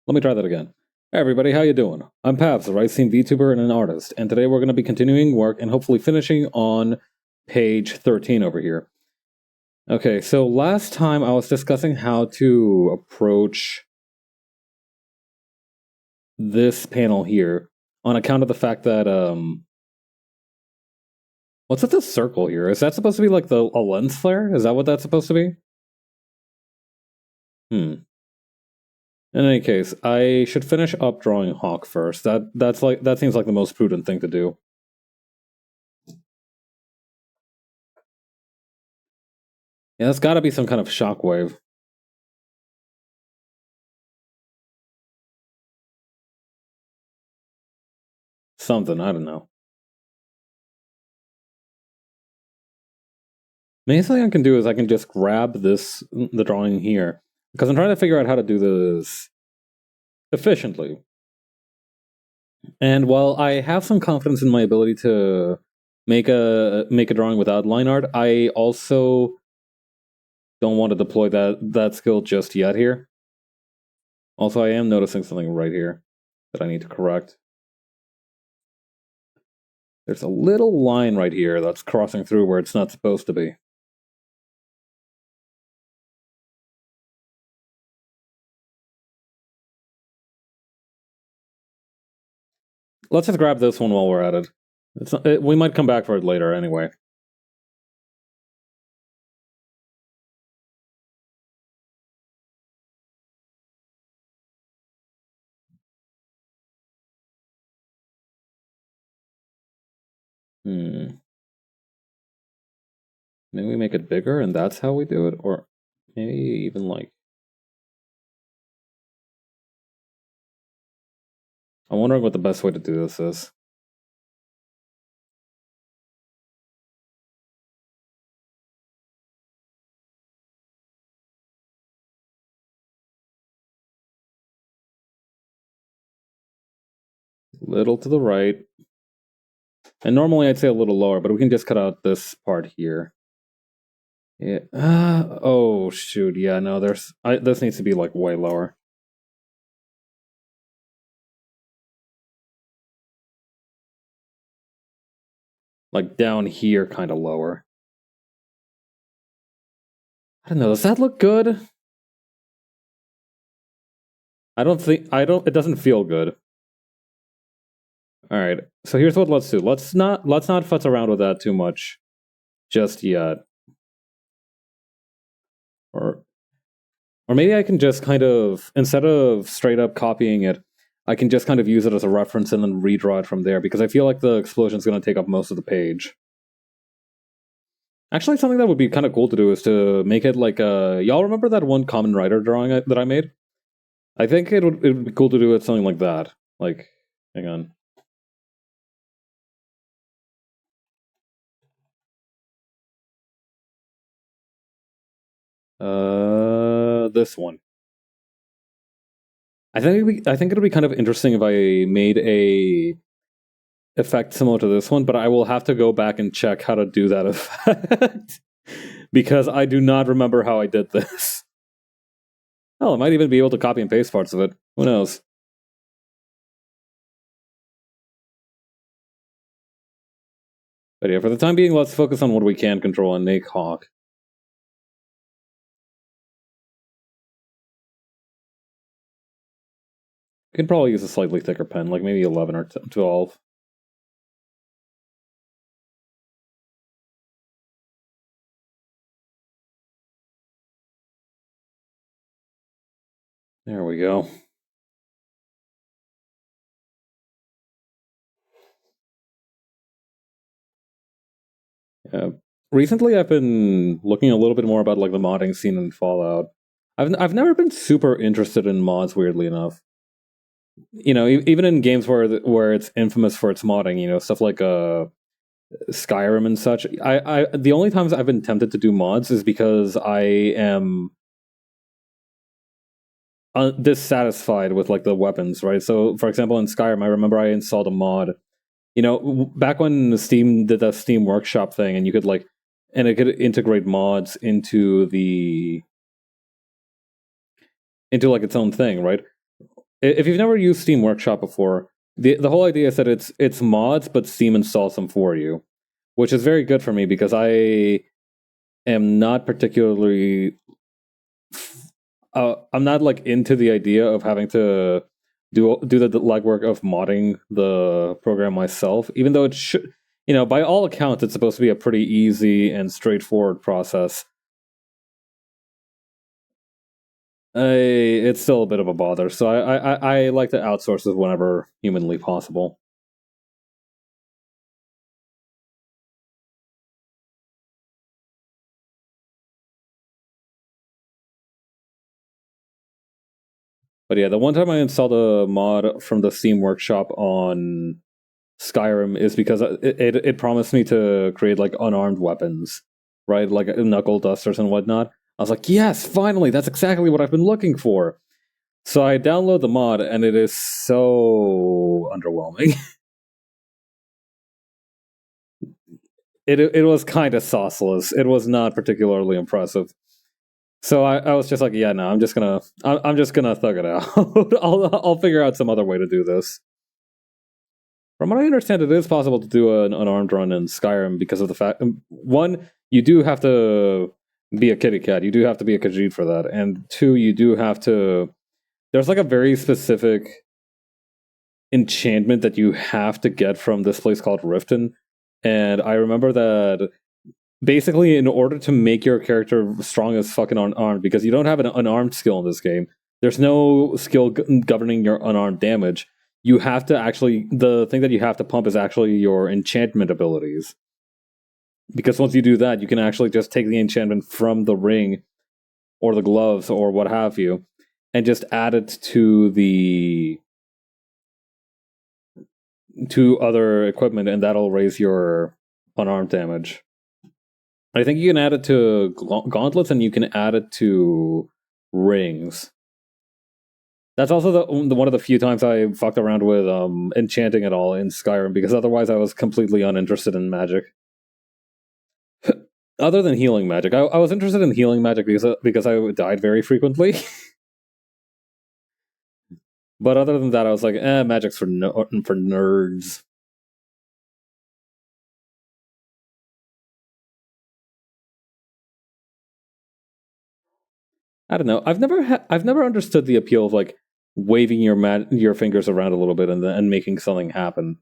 Let me try that again. Hey everybody, how you doing? I'm Pavs, a Rice Scene VTuber and an artist, and today we're going to be continuing work and hopefully finishing on page 13 over here. Okay, so last time I was discussing how to approach this panel here on account of the fact that, what's with this circle here? Is that supposed to be like a lens flare? Is that what that's supposed to be? In any case, I should finish up drawing Hawk first. That seems like the most prudent thing to do. Yeah, that's got to be some kind of shockwave. Something, I don't know. Main thing I can do is I can just grab the drawing here, because I'm trying to figure out how to do this efficiently. And while I have some confidence in my ability to make a drawing without line art, I also don't want to deploy that skill just yet here. Also, I am noticing something right here that I need to correct. There's a little line right here that's crossing through where it's not supposed to be. Let's just grab this one while we're at it. We might come back for it later anyway. Maybe we make it bigger and that's how we do it? Or maybe even like... I'm wondering what the best way to do this is. Little to the right. And normally I'd say a little lower, but we can just cut out this part here. Yeah. Oh shoot, yeah, no, this needs to be like way lower. Like down here, kind of lower. I don't know, does that look good? It doesn't feel good. Alright, so here's what let's do. Let's not futz around with that too much just yet. Or maybe I can just kind of, instead of straight up copying it, I can just kind of use it as a reference and then redraw it from there, because I feel like the explosion's going to take up most of the page. Actually, something that would be kind of cool to do is to make it like y'all remember that one Common Writer drawing that I made? I think it would be cool to do it something like that. Like, hang on. This one. I think it'd be kind of interesting if I made a effect similar to this one, but I will have to go back and check how to do that effect because I do not remember how I did this. Oh, I might even be able to copy and paste parts of it. Who knows? But yeah, for the time being, let's focus on what we can control and make Hawk. You could probably use a slightly thicker pen, like maybe 11 or 12. There we go. Yeah. Recently, I've been looking a little bit more about like the modding scene in Fallout. I've never been super interested in mods, weirdly enough. You know, even in games where it's infamous for its modding, you know, stuff like Skyrim and such. The only times I've been tempted to do mods is because I am dissatisfied with like the weapons, right? So, for example, in Skyrim, I remember I installed a mod. You know, back when Steam did the Steam Workshop thing, and you could like, and it could integrate mods into like its own thing, right? if you've never used Steam Workshop before, the whole idea is that it's mods, but Steam installs them for you, which is very good for me because I am not particularly I'm not like into the idea of having to do the legwork of modding the program myself, even though it should, by all accounts, it's supposed to be a pretty easy and straightforward process. It's still a bit of a bother, so I like to outsource it whenever humanly possible. But yeah, the one time I installed a mod from the Steam Workshop on Skyrim is because it promised me to create like unarmed weapons, right? Like knuckle dusters and whatnot. I was like, yes, finally, that's exactly what I've been looking for. So I download the mod, and it is so underwhelming. It was kind of sauceless. It was not particularly impressive. So I was just like, yeah, no, I'm just gonna thug it out. I'll figure out some other way to do this. From what I understand, it is possible to do an unarmed run in Skyrim because of the fact, one, you do have to be a kitty cat. You do have to be a Khajiit for that, and two, you do have to. There's like a very specific enchantment that you have to get from this place called Riften, and I remember that basically in order to make your character strong as fucking unarmed, because you don't have an unarmed skill in this game, there's no skill governing your unarmed damage. You have to actually, the thing that you have to pump is actually your enchantment abilities, because once you do that, you can actually just take the enchantment from the ring or the gloves or what have you and just add it to other equipment, and that'll raise your unarmed damage. I think you can add it to gauntlets, and you can add it to rings. That's also the one of the few times I fucked around with enchanting at all in Skyrim, because otherwise I was completely uninterested in magic. Other than healing magic, I was interested in healing magic because I died very frequently. But other than that, I was like, magic's for nerds. I don't know. I've never understood the appeal of like waving your fingers around a little bit and making something happen.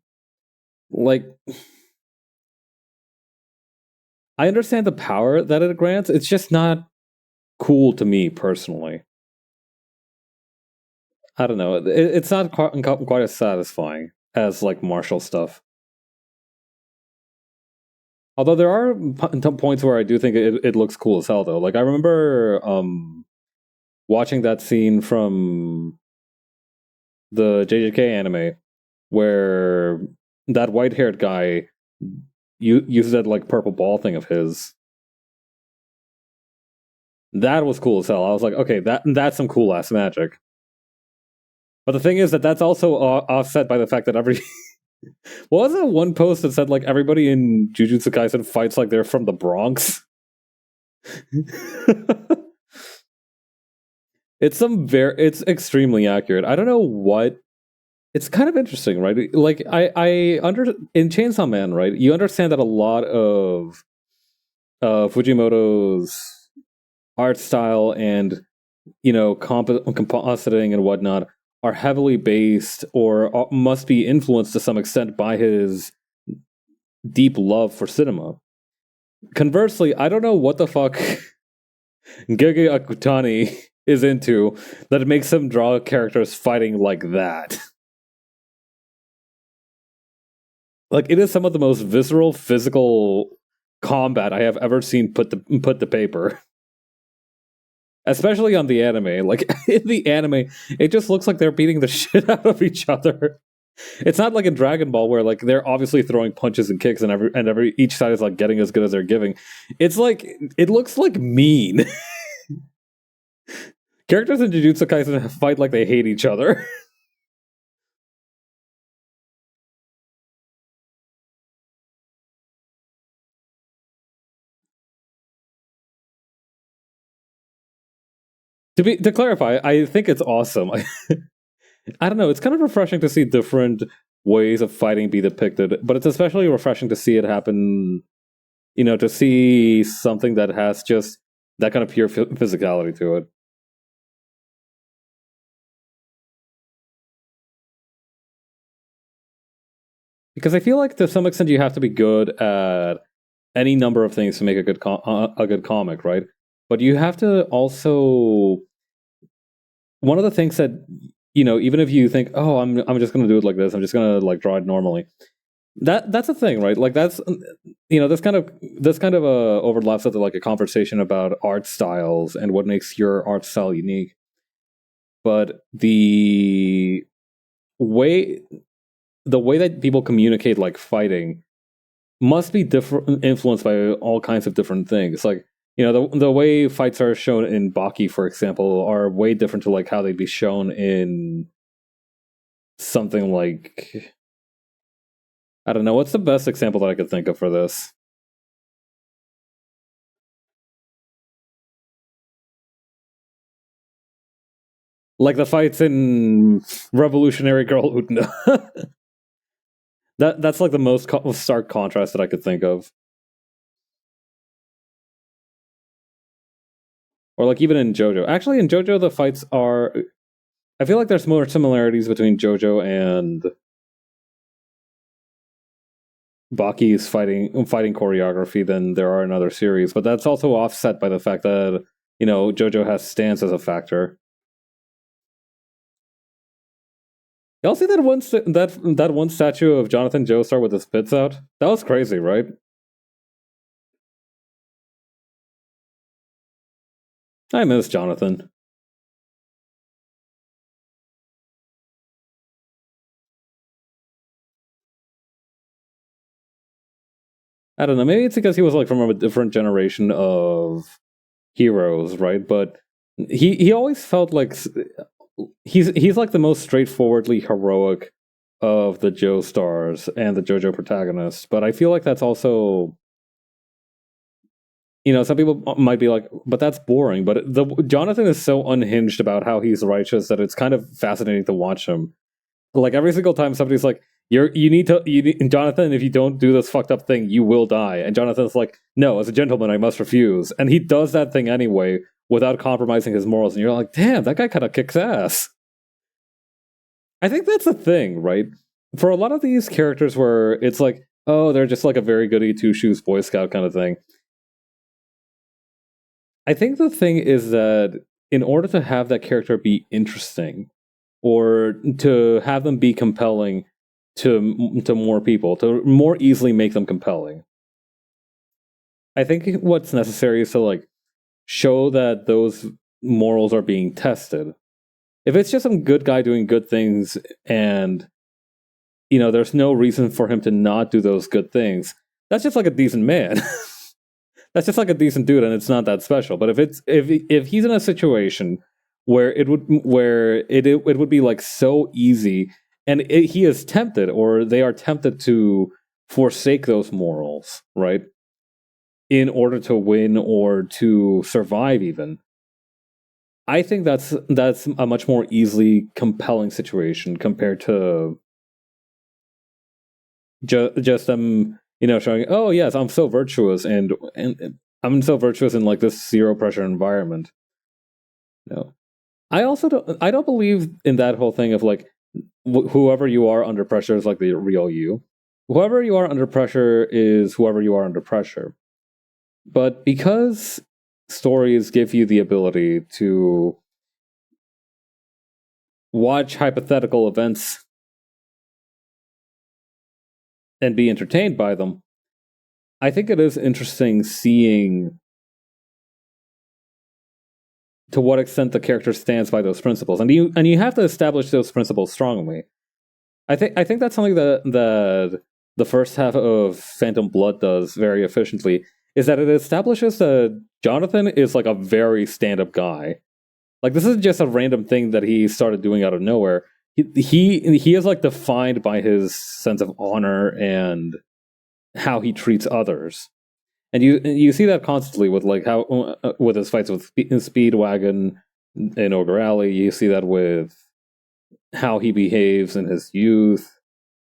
Like, I understand the power that it grants. It's just not cool to me personally. I don't know. It's not quite as satisfying as like martial stuff. Although there are points where I do think it looks cool as hell, though. Like I remember watching that scene from the JJK anime where that white-haired guy uses that like purple ball thing of his. That was cool as hell. I was like, okay, that's some cool ass magic. But the thing is that that's also offset by the fact that what was that one post that said like everybody in Jujutsu Kaisen fights like they're from the Bronx? It's extremely accurate. I don't know what. It's kind of interesting, right? Like I under in Chainsaw Man, right? You understand that a lot of Fujimoto's art style and compositing and whatnot are heavily based or must be influenced to some extent by his deep love for cinema. Conversely, I don't know what the fuck Gege Akutani is into that makes him draw characters fighting like that. Like, it is some of the most visceral physical combat I have ever seen put to paper. Especially on the anime. Like, in the anime, it just looks like they're beating the shit out of each other. It's not like in Dragon Ball where like they're obviously throwing punches and kicks and every each side is like getting as good as they're giving. It's like it looks like mean. Characters in Jujutsu Kaisen fight like they hate each other. To clarify, I think it's awesome. I don't know. It's kind of refreshing to see different ways of fighting be depicted, but it's especially refreshing to see it happen. To see something that has just that kind of pure physicality to it. Because I feel like to some extent you have to be good at any number of things to make a good comic, right? But you have to also one of the things that even if you think, oh, I'm just gonna do it like this, I'm just gonna like draw it normally. That's a thing, right? Like that's overlaps with like a conversation about art styles and what makes your art style unique. But way the way that people communicate like fighting must be different, influenced by all kinds of different things. Like the way fights are shown in Baki, for example, are way different to like how they'd be shown in something like, I don't know. What's the best example that I could think of for this? Like the fights in Revolutionary Girlhood. That's like the most stark contrast that I could think of. Or like even in JoJo. Actually, in JoJo, the fights are. I feel like there's more similarities between JoJo and Baki's fighting choreography than there are in other series, but that's also offset by the fact that JoJo has stance as a factor. Y'all see that that one statue of Jonathan Joestar with his spits out? That was crazy, right? I miss Jonathan. I don't know. Maybe it's because he was like from a different generation of heroes, right? But he always felt like he's like the most straightforwardly heroic of the Joestars and the JoJo protagonists. But I feel like that's also some people might be like, but that's boring. But the Jonathan is so unhinged about how he's righteous that it's kind of fascinating to watch him. Like every single time somebody's like, you need, Jonathan, if you don't do this fucked up thing, you will die. And Jonathan's like, no, as a gentleman, I must refuse. And he does that thing anyway without compromising his morals. And you're like, damn, that guy kind of kicks ass. I think that's the thing, right? For a lot of these characters where it's like, oh, they're just like a very goody two shoes Boy Scout kind of thing. I think the thing is that in order to have that character be interesting, or to have them be compelling to more people, to more easily make them compelling, I think what's necessary is to like show that those morals are being tested. If it's just some good guy doing good things and there's no reason for him to not do those good things, that's just like a decent man. That's just like a decent dude, and it's not that special. But if he's in a situation where it would be like so easy, and he is tempted, or they are tempted to forsake those morals, right, in order to win or to survive, even. I think that's a much more easily compelling situation compared to just them, showing, oh yes, I'm so virtuous and I'm so virtuous in like this zero pressure environment. No, I don't believe in that whole thing of like whoever you are under pressure is like the real you. Whoever you are under pressure is whoever you are under pressure. But because stories give you the ability to watch hypothetical events and be entertained by them, I think it is interesting seeing to what extent the character stands by those principles, and you have to establish those principles strongly. I think that's something that the first half of Phantom Blood does very efficiently, is that it establishes that Jonathan is like a very stand-up guy. Like this is just a random thing that he started doing out of nowhere. He is like defined by his sense of honor and how he treats others. And you see that constantly with like how with his fights with Speedwagon in Ogre Alley. You see that with how he behaves in his youth.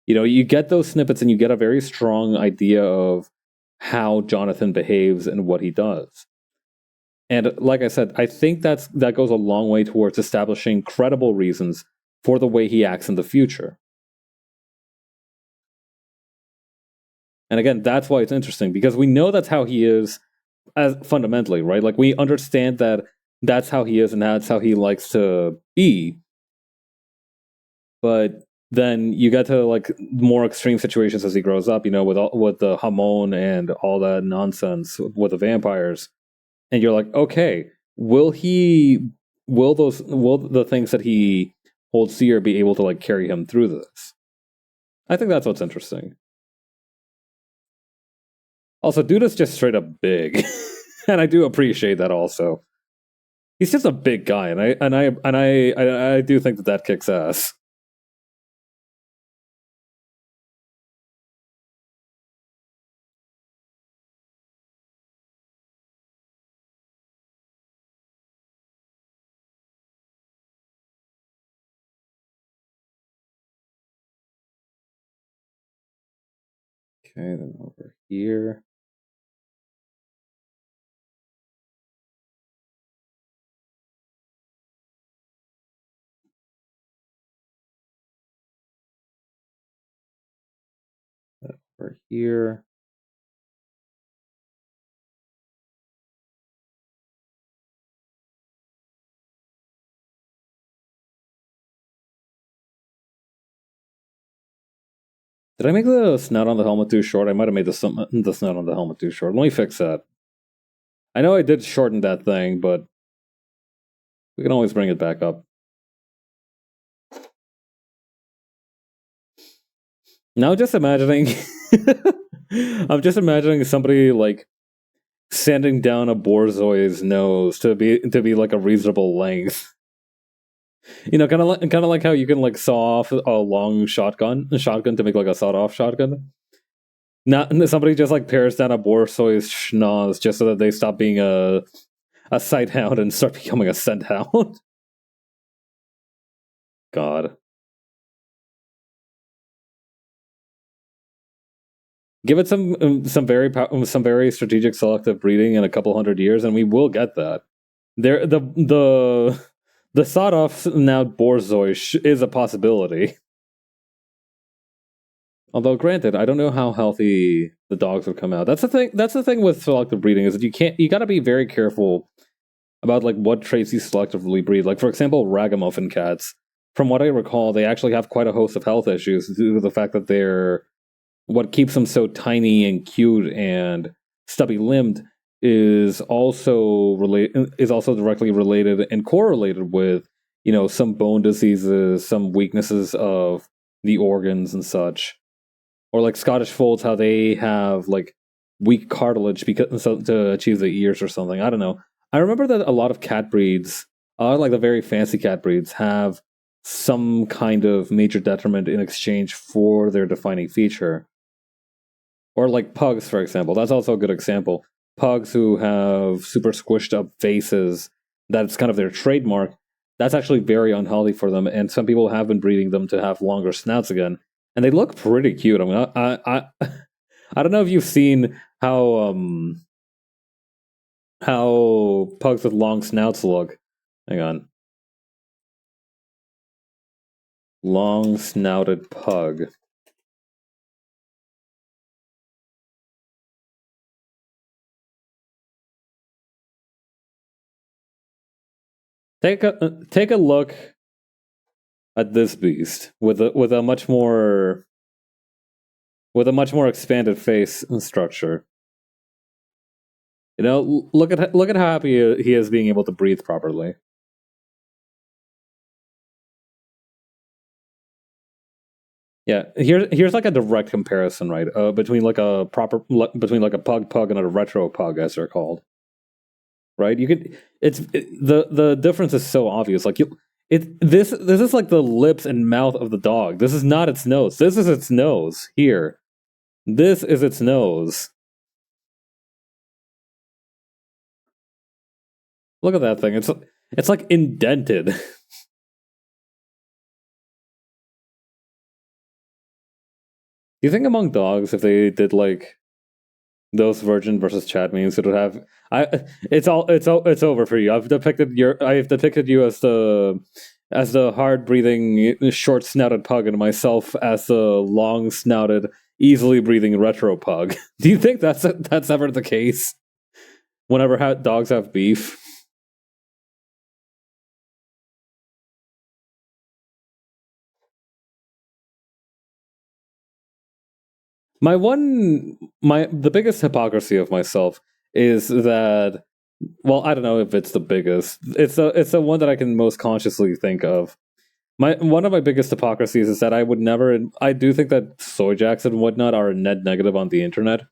You get those snippets and you get a very strong idea of how Jonathan behaves and what he does. And like I said, I think that goes a long way towards establishing credible reasons for the way he acts in the future. And again, that's why it's interesting, because we know that's how he is as fundamentally, right? Like, we understand that that's how he is and that's how he likes to be. But then you get to like more extreme situations as he grows up, with the Hamon and all that nonsense with the vampires. And you're like, okay, will the things that he holds dear be able to like carry him through this? I think that's what's interesting. Also, dude is just straight up big, and I do appreciate that. Also, he's just a big guy, and I do think that kicks ass. Okay, then over here. Over here. Did I make the snout on the helmet too short? I might have made the snout on the helmet too short. Let me fix that. I know I did shorten that thing, but we can always bring it back up. Now, just imagining, I'm just imagining somebody like sanding down a Borzoi's nose to be like a reasonable length. Kind of like how you can like saw off a long shotgun to make like a sawed-off shotgun. Not somebody just like pares down a Borzoi's schnoz just so that they stop being a sight hound and start becoming a scent hound. God. Give it some very strategic selective breeding in a couple hundred years, and we will get that. The sawed off now Borzoi is a possibility. Although, granted, I don't know how healthy the dogs would come out. That's the thing. That's the thing with selective breeding, is that you got to be very careful about like what traits you selectively breed. Like, for example, ragamuffin cats. From what I recall, they actually have quite a host of health issues due to the fact that they're what keeps them so tiny and cute and stubby limbed is also directly related and correlated with some bone diseases, some weaknesses of the organs and such. Or like Scottish folds, how they have like weak cartilage to achieve the ears or something. I don't know. I remember that a lot of cat breeds, like the very fancy cat breeds, have some kind of major detriment in exchange for their defining feature. Or like pugs, for example. That's also a good example. Pugs who have super squished up faces, that's kind of their trademark. That's actually very unhealthy for them, and some people have been breeding them to have longer snouts again, and they look pretty cute. I mean, I don't know if you've seen how pugs with long snouts look. Hang on, long snouted pug. Take a look at this beast with a much more expanded face structure. Look at how happy he is being able to breathe properly. Yeah, here's like a direct comparison, right? Between like a pug and a retro pug, as they're called. Right? The difference is so obvious. Like this is like the lips and mouth of the dog. This is not its nose. This is its nose here. This is its nose. Look at that thing. It's like indented. Do you think among dogs, if they did like those virgin versus Chad memes, it would have I it's over for you. I've depicted you as the hard breathing, short snouted pug, and myself as the long snouted, easily breathing retro pug. Do you think that's ever the case? Whenever dogs have beef. The biggest hypocrisy of myself is that, well, I don't know if it's the biggest. It's the one that I can most consciously think of. One of my biggest hypocrisies is that I would never. I do think that soy jacks and whatnot are a net negative on the internet,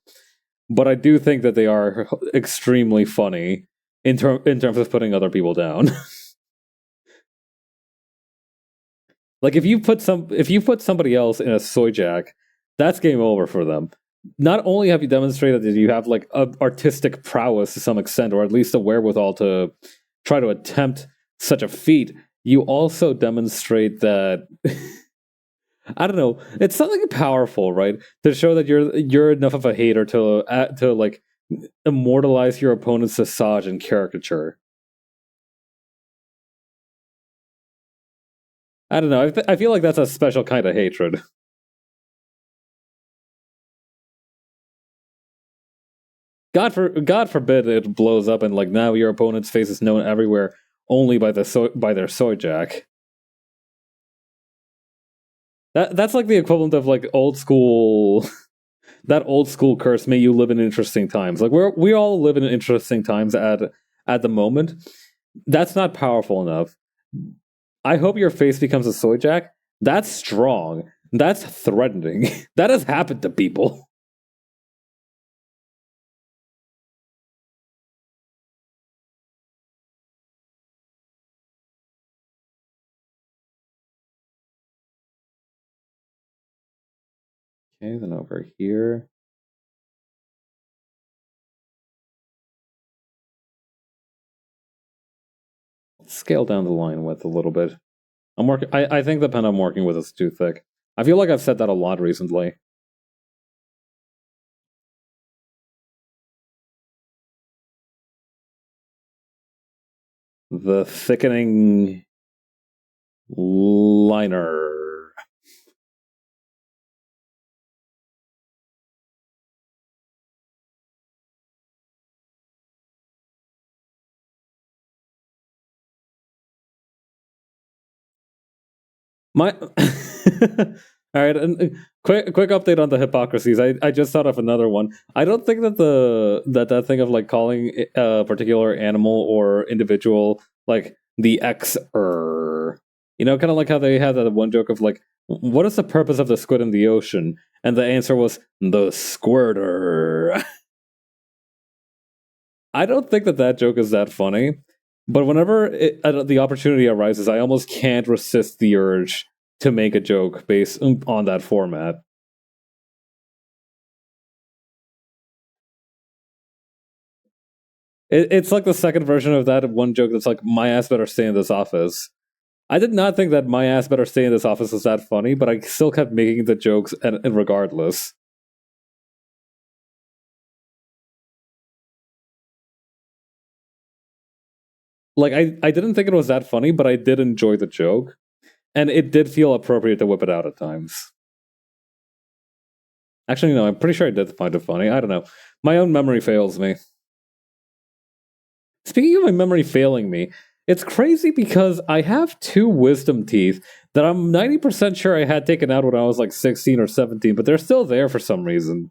but I do think that they are extremely funny in terms of putting other people down. Like if you put somebody else in a soy jack, that's game over for them. Not only have you demonstrated that you have like artistic prowess to some extent, or at least a wherewithal to try to attempt such a feat, you also demonstrate that I don't know, it's something powerful, right? To show that you're enough of a hater to like immortalize your opponent's visage and caricature. I don't know. I feel like that's a special kind of hatred. God forbid it blows up and like now your opponent's face is known everywhere only by by their soy jack. That's like the equivalent of like old school that old school curse. May you live in interesting times. Like we all live in interesting times at the moment. That's not powerful enough. I hope your face becomes a soy jack. That's strong. That's threatening. That has happened to people. Okay, then over here. Scale down the line width a little bit. I think the pen I'm working with is too thick. I feel like I've said that a lot recently. The thickening liner. My all right, and quick update on the hypocrisies. I just thought of another one. I don't think that that thing of like calling a particular animal or individual like the X-er, kind of like how they had that one joke of like, what is the purpose of the squid in the ocean? And the answer was the squirter. I don't think that joke is that funny, but whenever the opportunity arises, I almost can't resist the urge to make a joke based on that format. It's like the second version of that one joke that's like, my ass better stay in this office. I did not think that my ass better stay in this office was that funny, but I still kept making the jokes and regardless. Like, I didn't think it was that funny, but I did enjoy the joke. And it did feel appropriate to whip it out at times. Actually, no, I'm pretty sure I did find it funny. I don't know. My own memory fails me. Speaking of my memory failing me, it's crazy because I have two wisdom teeth that I'm 90% sure I had taken out when I was like 16 or 17, but they're still there for some reason.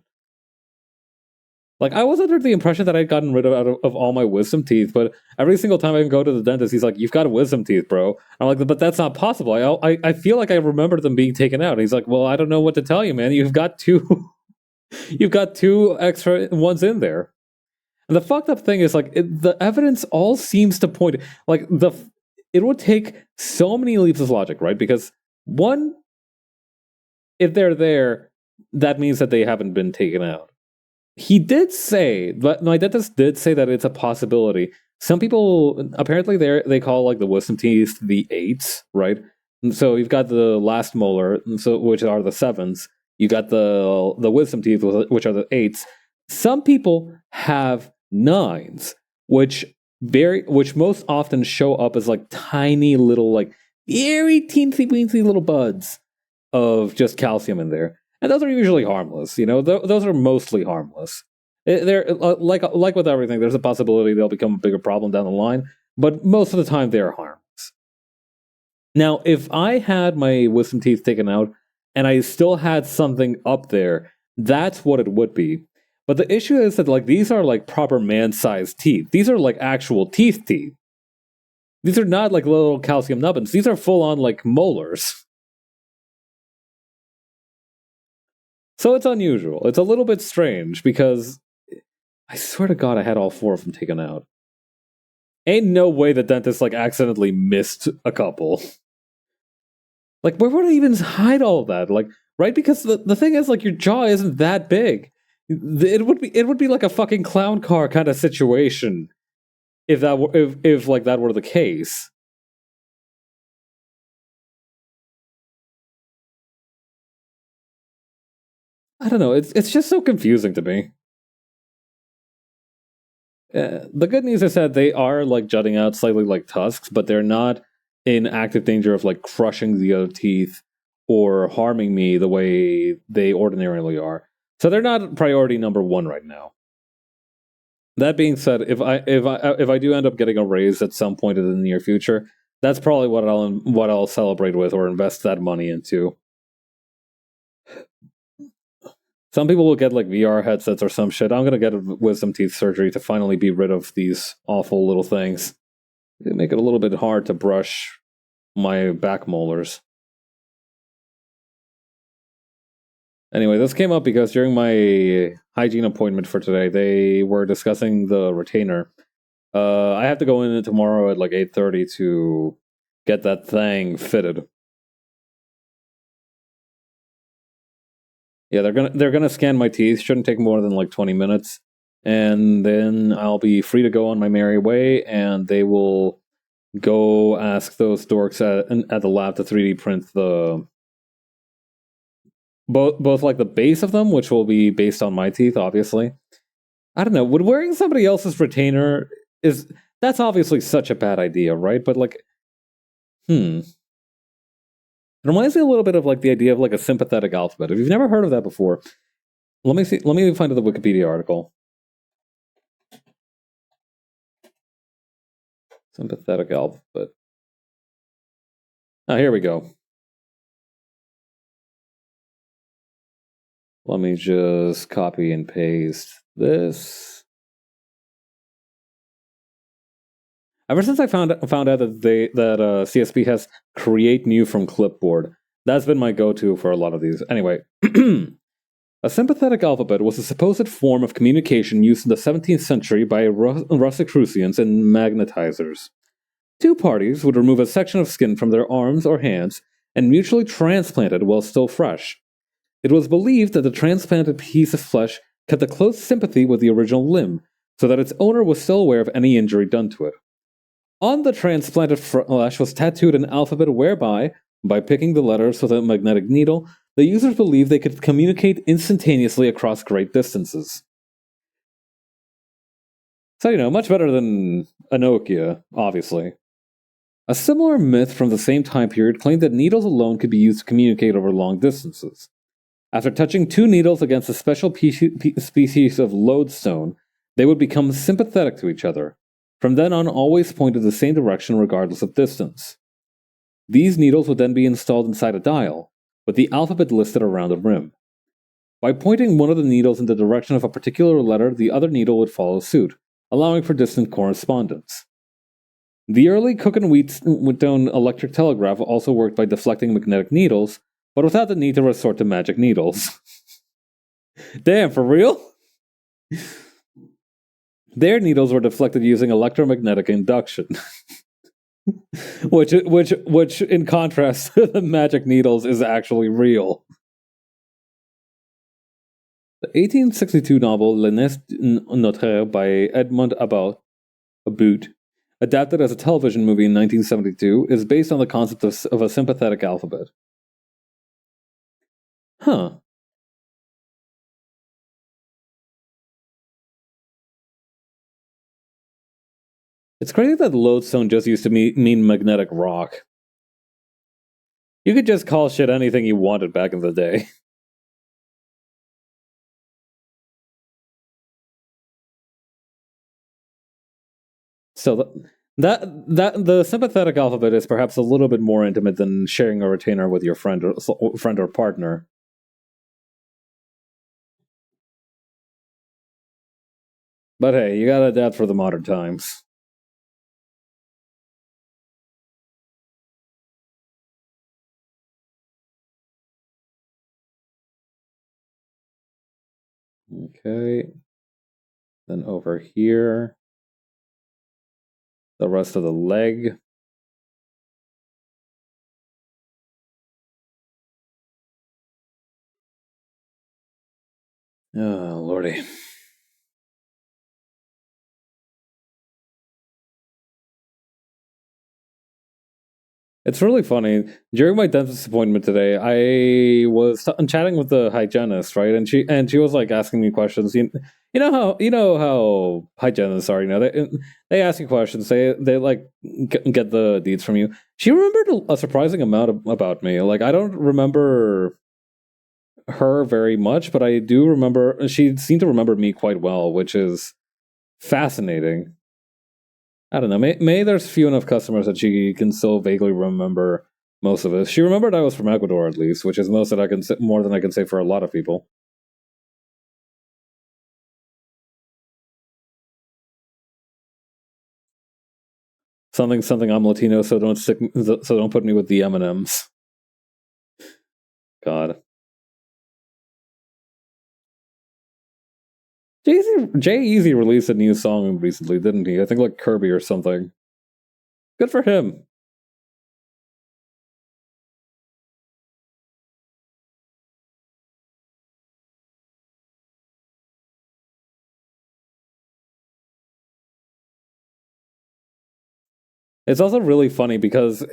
Like, I was under the impression that I'd gotten rid of all my wisdom teeth, but every single time I go to the dentist, he's like, "You've got wisdom teeth, bro." I'm like, "But that's not possible. I feel like I remember them being taken out." And he's like, "Well, I don't know what to tell you, man. You've got two, you've got two extra ones in there." And the fucked up thing is, like, the evidence all seems to point, like, it would take so many leaps of logic, right? Because one, if they're there, that means that they haven't been taken out. He did say, but my dentist did say that it's a possibility. Some people apparently they call like the wisdom teeth the eights, right? And so you've got the last molar, so which are the sevens, You got the wisdom teeth, which are the 8s. Some people have 9s, which most often show up as like tiny little, like very teensy weensy little buds of just calcium in there, and those are usually harmless. Those are mostly harmless. They're like with everything. There's a possibility they'll become a bigger problem down the line, but most of the time they're harmless. Now, if I had my wisdom teeth taken out and I still had something up there, that's what it would be. But the issue is that like these are like proper man-sized teeth. These are like actual teeth. These are not like little calcium nubbins. These are full-on like molars. So it's unusual. It's a little bit strange because I swear to God I had all 4 of them taken out. Ain't no way the dentist like accidentally missed a couple. Like, where would I even hide all of that? Like, right? Because the thing is, like, your jaw isn't that big. It would be like a fucking clown car kind of situation if like that were the case. I don't know. It's just so confusing to me. The good news is that they are like jutting out slightly like tusks, but they're not in active danger of like crushing the other teeth or harming me the way they ordinarily are. So they're not priority number 1 right now. That being said, if I do end up getting a raise at some point in the near future, that's probably what I'll celebrate with or invest that money into. Some people will get like VR headsets or some shit. I'm gonna get a wisdom teeth surgery to finally be rid of these awful little things. They make it a little bit hard to brush my back molars. Anyway, this came up because during my hygiene appointment for today, they were discussing the retainer. I have to go in tomorrow at like 8:30 to get that thing fitted. Yeah, they're gonna scan my teeth. Shouldn't take more than like 20 minutes, and then I'll be free to go on my merry way. And they will go ask those dorks at the lab to 3D print the both like the base of them, which will be based on my teeth, obviously. I don't know. Would wearing somebody else's retainer that's obviously such a bad idea, right? But like, it reminds me a little bit of like the idea of like a sympathetic alphabet. If you've never heard of that before, let me see. Let me find the Wikipedia article. Sympathetic alphabet. Ah, here we go. Let me just copy and paste this. Ever since I found out that CSP has create new from clipboard, that's been my go-to for a lot of these. Anyway, a sympathetic alphabet was a supposed form of communication used in the 17th century by Rosicrucians and magnetizers. 2 parties would remove a section of skin from their arms or hands and mutually transplant it while still fresh. It was believed that the transplanted piece of flesh kept a close sympathy with the original limb, so that its owner was still aware of any injury done to it. On the transplanted flesh was tattooed an alphabet whereby, by picking the letters with a magnetic needle, the users believed they could communicate instantaneously across great distances. So, much better than a Nokia, obviously. A similar myth from the same time period claimed that needles alone could be used to communicate over long distances. After touching 2 needles against a special species of lodestone, they would become sympathetic to each other. From then on, always pointed the same direction regardless of distance. These needles would then be installed inside a dial, with the alphabet listed around the rim. By pointing one of the needles in the direction of a particular letter, the other needle would follow suit, allowing for distant correspondence. The early Cook and Wheatstone electric telegraph also worked by deflecting magnetic needles, but without the need to resort to magic needles. Damn, for real? Their needles were deflected using electromagnetic induction. which in contrast to the magic needles is actually real. The 1862 novel Le Nez Notre by Edmond About, adapted as a television movie in 1972, is based on the concept of a sympathetic alphabet. Huh. It's crazy that lodestone just used to mean magnetic rock. You could just call shit anything you wanted back in the day. So that the sympathetic alphabet is perhaps a little bit more intimate than sharing a retainer with your friend or partner. But hey, you gotta adapt for the modern times. Okay. Then over here, the rest of the leg. Oh, lordy. It's really funny. During my dentist appointment today, I was chatting with the hygienist, right? And she was like asking me questions. You know how hygienists are. You know they ask you questions. They like get the deeds from you. She remembered a surprising amount about me. Like I don't remember her very much, but I do remember. She seemed to remember me quite well, which is fascinating. I don't know. May there's few enough customers that she can still vaguely remember most of it. She remembered I was from Ecuador at least, which is most that I can say, more than I can say for a lot of people. Something. I'm Latino, so don't put me with the M&Ms. God. Jay Easy released a new song recently, didn't he? I think like Kirby or something. Good for him. It's also really funny because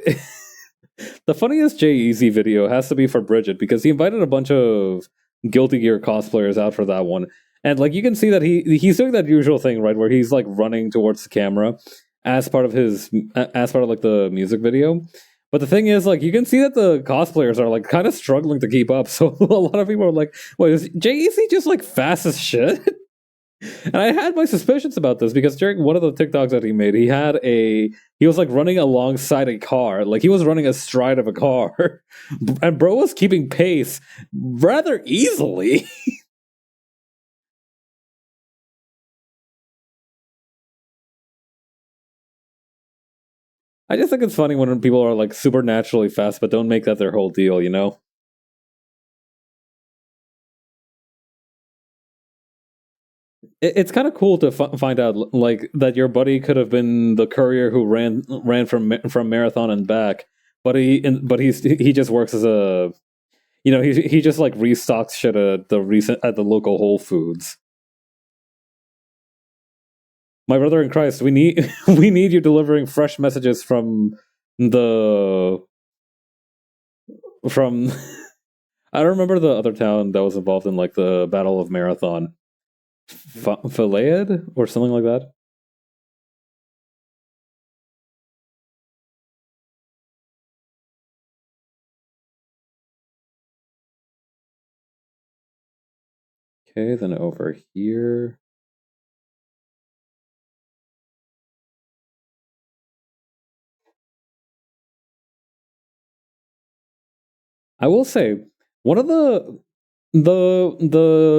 the funniest Jay Easy video has to be for Bridget because he invited a bunch of Guilty Gear cosplayers out for that one. And like you can see that he's doing that usual thing, right, where he's like running towards the camera as part of like the music video. But the thing is, like, you can see that the cosplayers are like kind of struggling to keep up. So a lot of people are like, "Wait, is Jay Easy just like fast as shit?" And I had my suspicions about this because during one of the TikToks that he made, he was like running alongside a car, like he was running astride of a car, and bro was keeping pace rather easily. I just think it's funny when people are like supernaturally fast, but don't make that their whole deal, you know? It's kind of cool to find out like that your buddy could have been the courier who ran from marathon and back, but he just works as a he just like restocks shit at the local Whole Foods. My brother in Christ, we need we need you delivering fresh messages the from I don't remember the other town that was involved in like the Battle of Marathon. Ballad or something like that. Okay, then over here. I will say one of the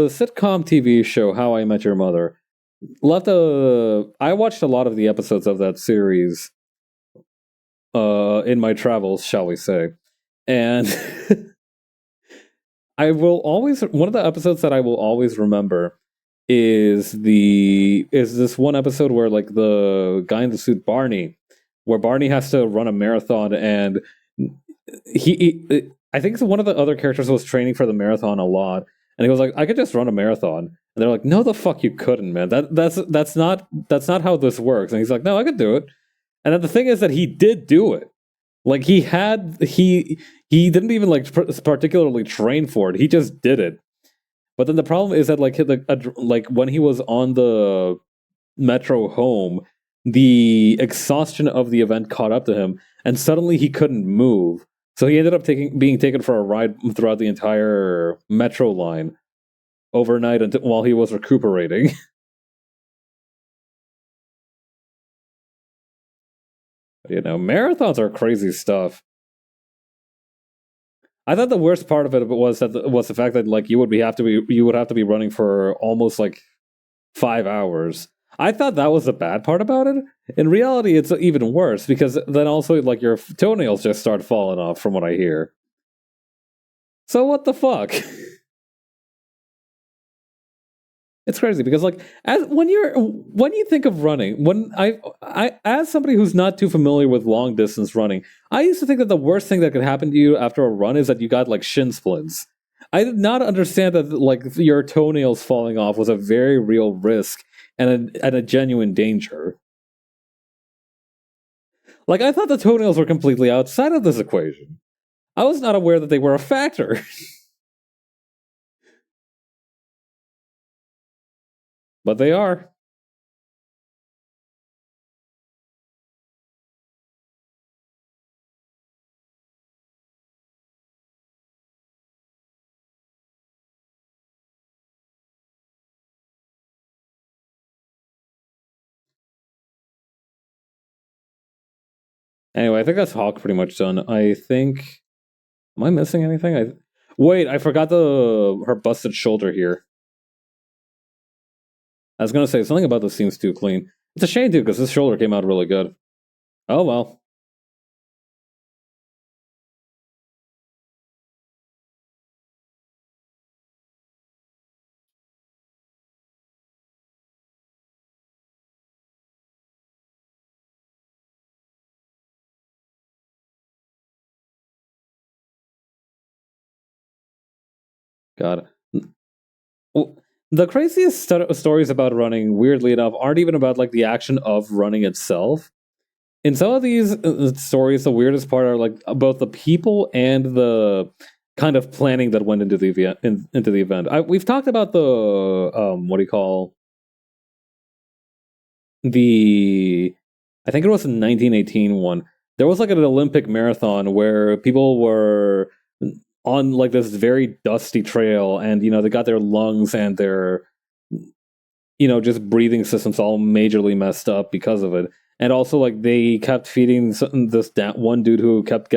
sitcom TV show How I Met Your Mother left a. I watched a lot of the episodes of that series in my travels, shall we say, and I will always one of the episodes that I will always remember is this one episode where like the guy in the suit Barney, where Barney has to run a marathon and I think one of the other characters was training for the marathon a lot, and he was like, "I could just run a marathon," and they're like, "No, the fuck you couldn't, man. That's not how this works." And he's like, "No, I could do it." And then the thing is that he did do it. Like he didn't even like particularly train for it. He just did it. But then the problem is that like when he was on the metro home, the exhaustion of the event caught up to him, and suddenly he couldn't move. So he ended up being taken for a ride throughout the entire metro line overnight while he was recuperating. Marathons are crazy stuff. I thought the worst part of it was the fact that like you would have to be running for almost like 5 hours. I thought that was the bad part about it. In reality, it's even worse because then also like your toenails just start falling off, from what I hear. So what the fuck? It's crazy because like when you think of running, when I as somebody who's not too familiar with long distance running, I used to think that the worst thing that could happen to you after a run is that you got like shin splints. I did not understand that like your toenails falling off was a very real risk and a genuine danger. Like I thought the toenails were completely outside of this equation. I was not aware that they were a factor. But they are. Anyway, I think that's Hawk pretty much done. I think. Am I missing anything? Wait, I forgot her busted shoulder here. I was gonna say something about this seems too clean. It's a shame too, because this shoulder came out really good. Oh well. God. Well, the craziest stories about running, weirdly enough, aren't even about like the action of running itself. In some of these stories, the weirdest part are like both the people and the kind of planning that went into the event. Into the event, we've talked about the what do you call the? I think it was the 1918 one. There was like an Olympic marathon where people were on like this very dusty trail, and they got their lungs and their just breathing systems all majorly messed up because of it. And also, like, they kept feeding this one dude who kept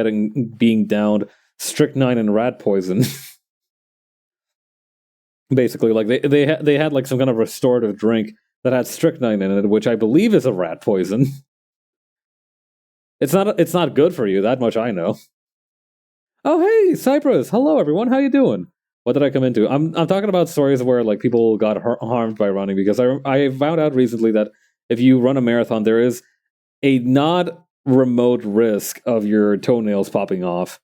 being downed strychnine and rat poison. Basically, like they had like some kind of restorative drink that had strychnine in it, which I believe is a rat poison. It's not good for you. That much I know. Oh hey, Cypress. Hello everyone. How you doing? What did I come into? I'm talking about stories where like people got harmed by running, because I found out recently that if you run a marathon, there is a not remote risk of your toenails popping off.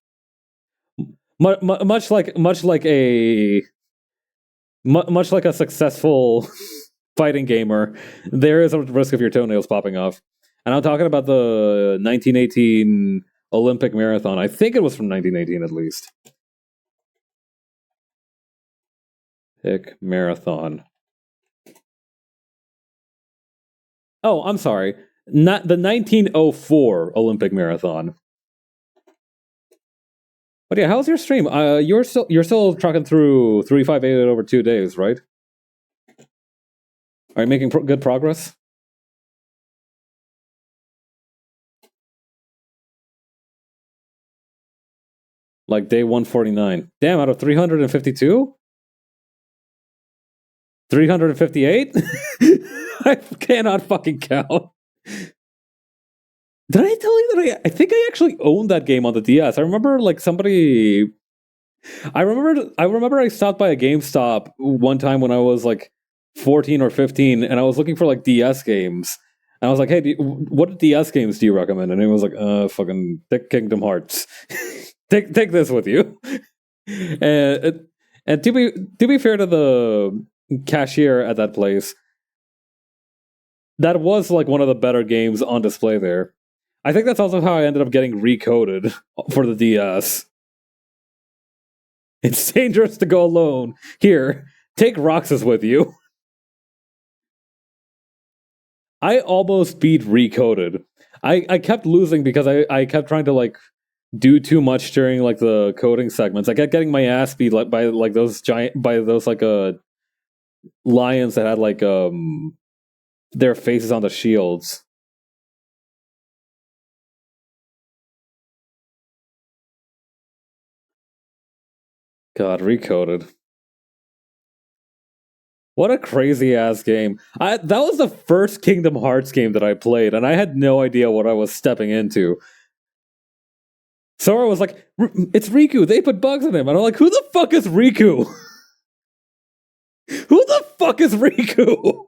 Much like a successful fighting gamer, there is a risk of your toenails popping off. And I'm talking about the 1918 Olympic marathon. I think it was from 1918 at least. Pick marathon. Oh, I'm sorry. Not the 1904 Olympic marathon. But yeah, how's your stream? You're still trucking through 358 over 2 days, right? Are you making good progress? Like day 149. Damn, out of 352? 358? I cannot fucking count. Did I tell you that I think I actually owned that game on the DS? I remember like somebody. I remember I stopped by a GameStop one time when I was like 14 or 15, and I was looking for like DS games. And I was like, "Hey, what DS games do you recommend?" And it was like, fucking take Kingdom Hearts. take this with you." and and to be fair to the cashier at that place, that was like one of the better games on display there. I think that's also how I ended up getting recoded for the DS. It's dangerous to go alone. Here, take Roxas with you. I almost beat Recoded. I kept losing because I kept trying to like do too much during like the coding segments. I kept getting my ass beat like by like those like lions that had like their faces on the shields. God, Recoded. What a crazy ass game. That was the first Kingdom Hearts game that I played, and I had no idea what I was stepping into. Sora was like, it's Riku, they put bugs in him. And I'm like, who the fuck is Riku? Who the fuck is Riku?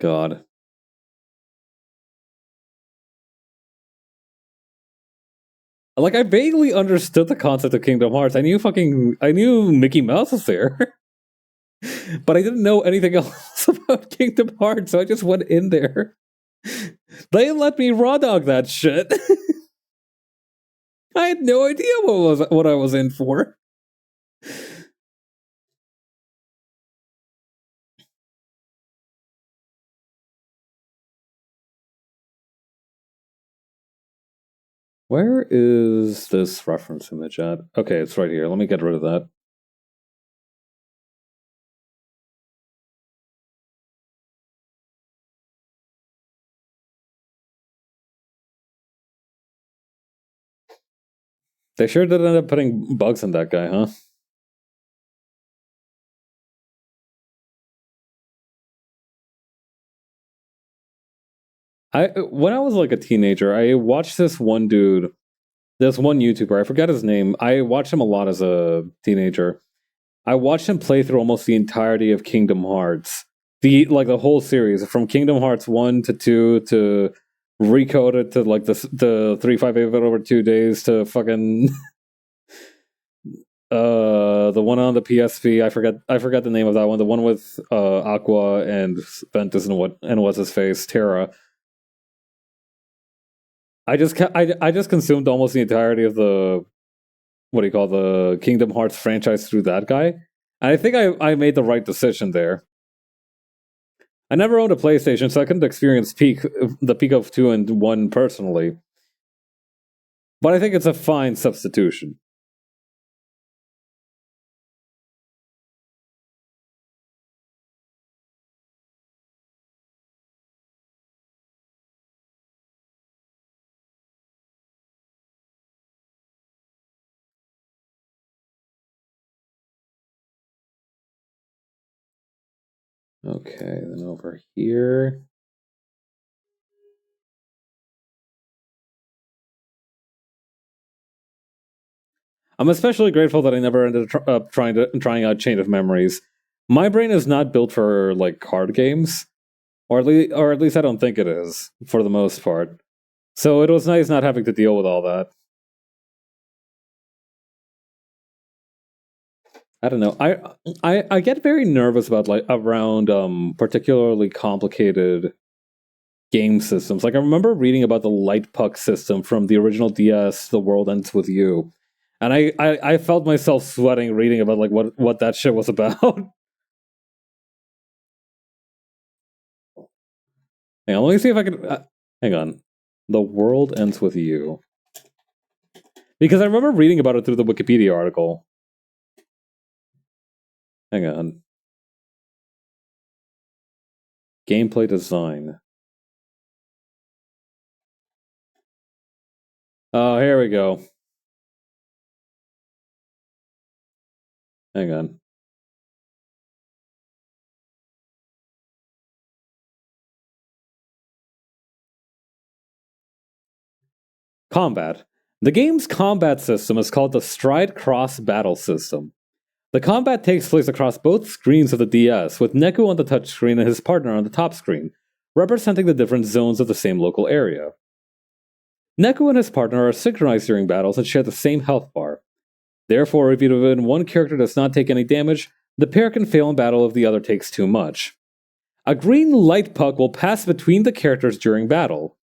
God. Like, I vaguely understood the concept of Kingdom Hearts. I knew Mickey Mouse was there. But I didn't know anything else about Kingdom Hearts, so I just went in there. They let me raw dog that shit. I had no idea what I was in for. Where is this reference in the chat? Okay, it's right here. Let me get rid of that. They sure did end up putting bugs in that guy, huh? When I was like a teenager, I watched this one dude, this one YouTuber, I forgot his name. I watched him a lot as a teenager. I watched him play through almost the entirety of Kingdom Hearts. The whole series, from Kingdom Hearts 1 to 2 to Recoded to like the 358 over 2 days to fucking the one on the PSP. I forgot the name of that one. The one with Aqua and Ventus and what's his face, Terra. I just consumed almost the entirety of the the Kingdom Hearts franchise through that guy. And I think I made the right decision there. I never owned a PlayStation, so I couldn't experience the peak of 2 and 1 personally. But I think it's a fine substitution. Okay, then over here. I'm especially grateful that I never ended up trying out Chain of Memories. My brain is not built for like card games, or at least I don't think it is for the most part. So it was nice not having to deal with all that. I don't know. I get very nervous about around particularly complicated game systems. Like I remember reading about the light puck system from the original DS, The World Ends With You. And I felt myself sweating reading about like what that shit was about. Hang on, let me see if I can hang on. The World Ends With You. Because I remember reading about it through the Wikipedia article. Hang on. Gameplay design. Oh, here we go. Hang on. Combat. The game's combat system is called the Stride Cross Battle System. The combat takes place across both screens of the DS, with Neku on the touchscreen and his partner on the top screen, representing the different zones of the same local area. Neku and his partner are synchronized during battles and share the same health bar. Therefore, if even one character does not take any damage, the pair can fail in battle if the other takes too much. A green light puck will pass between the characters during battle.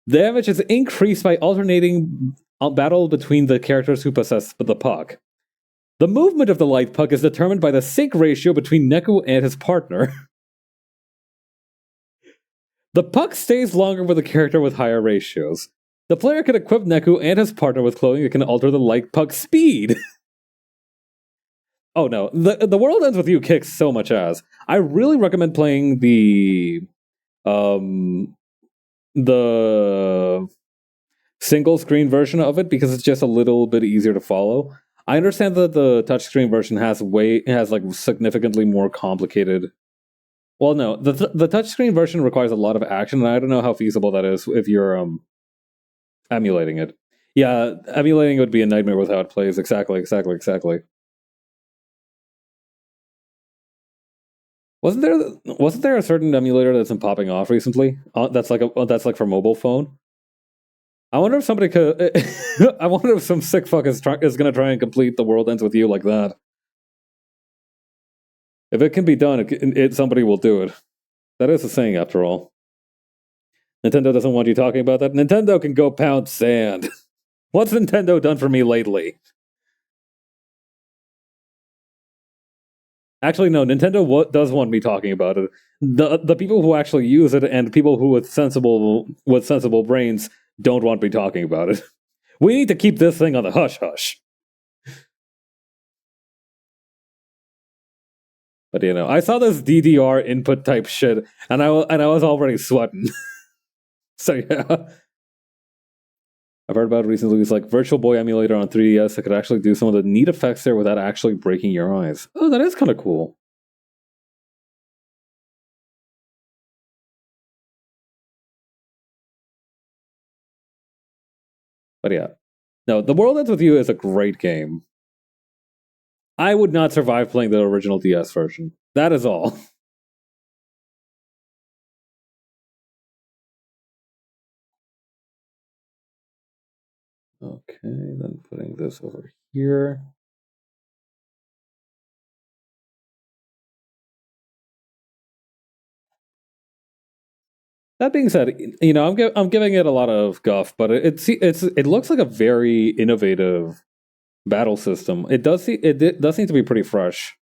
Damage is increased by alternating battle between the characters who possess the puck. The movement of the light puck is determined by the sync ratio between Neku and his partner. The puck stays longer with a character with higher ratios. The player can equip Neku and his partner with clothing that can alter the light puck speed. Oh no, the World Ends With You kicks so much ass. I really recommend playing the single screen version of it because it's just a little bit easier to follow. I understand that the touchscreen version has like significantly more complicated. Well, no, the touchscreen version requires a lot of action, and I don't know how feasible that is if you're emulating it. Yeah, emulating it would be a nightmare with how it plays. Exactly. Wasn't there a certain emulator that's been popping off recently? That's like for mobile phone. I wonder if somebody could. I wonder if some sick fuck is going to try and complete The World Ends With You like that. If it can be done, somebody will do it. That is a saying, after all. Nintendo doesn't want you talking about that. Nintendo can go pound sand. What's Nintendo done for me lately? Actually, no. Nintendo does want me talking about it. The people who actually use it and people who with sensible brains don't want me talking about it. We need to keep this thing on the hush hush. But I saw this DDR input type shit, and I was already sweating. So yeah. I've heard about it recently. It's like Virtual Boy emulator on 3DS that could actually do some of the neat effects there without actually breaking your eyes. Oh, that is kind of cool. But yeah. No, The World Ends With You is a great game. I would not survive playing the original DS version. That is all. Okay, then putting this over here. That being said, I'm giving it a lot of guff, but it looks like a very innovative battle system. It does seem to be pretty fresh.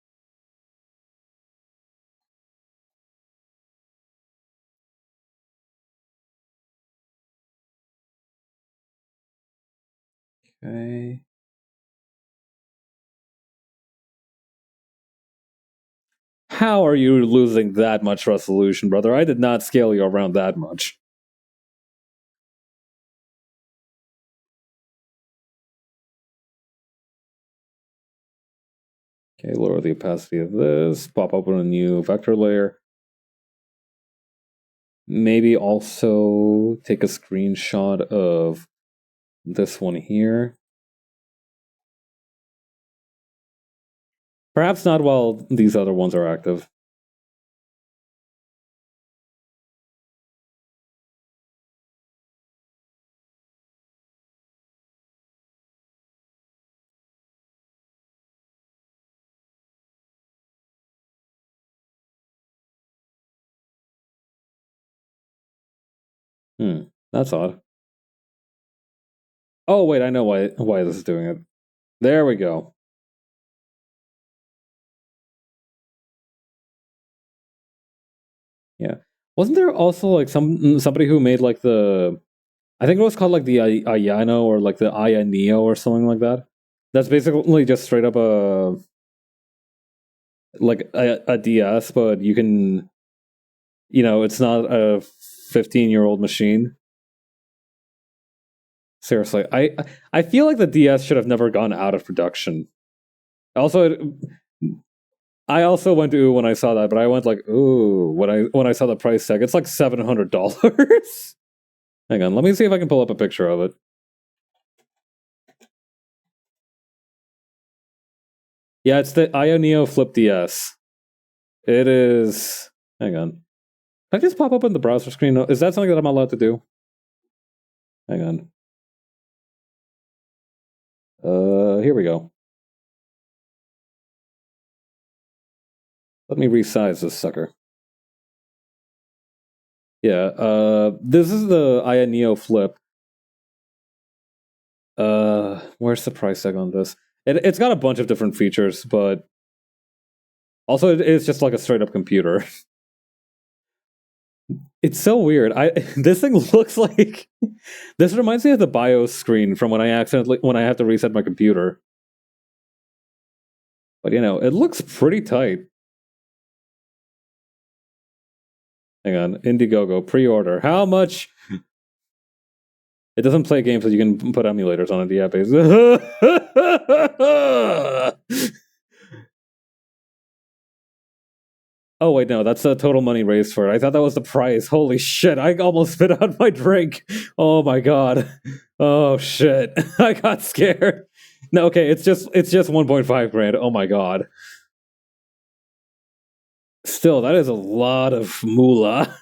Okay. How are you losing that much resolution, brother? I did not scale you around that much. Okay, lower the opacity of this. Pop open a new vector layer. Maybe also take a screenshot of this one here. Perhaps not while these other ones are active. That's odd. Oh wait, I know why this is doing it. There we go. Yeah. Wasn't there also like somebody who made like I think it was called like the Ayano or like the Aya Neo or something like that? That's basically just straight up a DS, but you can, it's not a 15-year-old machine. Seriously, I feel like the DS should have never gone out of production. Also, I also went to when I saw that, but I went like, ooh, when I saw the price tag, it's like $700. Hang on, let me see if I can pull up a picture of it. Yeah, it's the Aya Neo Flip DS. It is. Hang on. Can I just pop up in the browser screen? Is that something that I'm allowed to do? Hang on. Here we go. Let me resize this sucker. Yeah, this is the Aya Neo Flip. Where's the price tag on this? It's got a bunch of different features, but also it's just like a straight up computer. It's so weird. This thing looks like this reminds me of the BIOS screen from when I have to reset my computer. But it looks pretty tight. Hang on, Indiegogo pre-order. How much? It doesn't play games, so you can put emulators on it. Yeah, basically. Oh wait, no, that's the total money raised for it. I thought that was the price. Holy shit! I almost spit out my drink. Oh my god. Oh shit! I got scared. No, okay, it's just 1.5 grand. Oh my god. Still, that is a lot of moolah.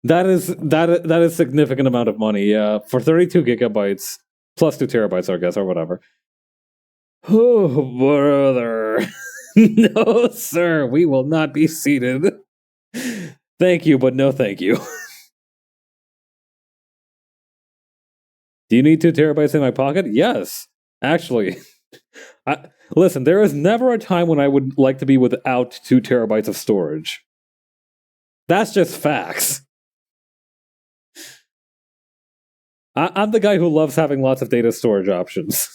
That is significant amount of money. Yeah, for 32 gigabytes plus 2 terabytes, I guess, or whatever. Oh brother. No, sir, we will not be seated. Thank you, but no thank you. Do you need 2 terabytes in my pocket? Yes. Actually, listen, there is never a time when I would like to be without 2 terabytes of storage. That's just facts. I'm the guy who loves having lots of data storage options.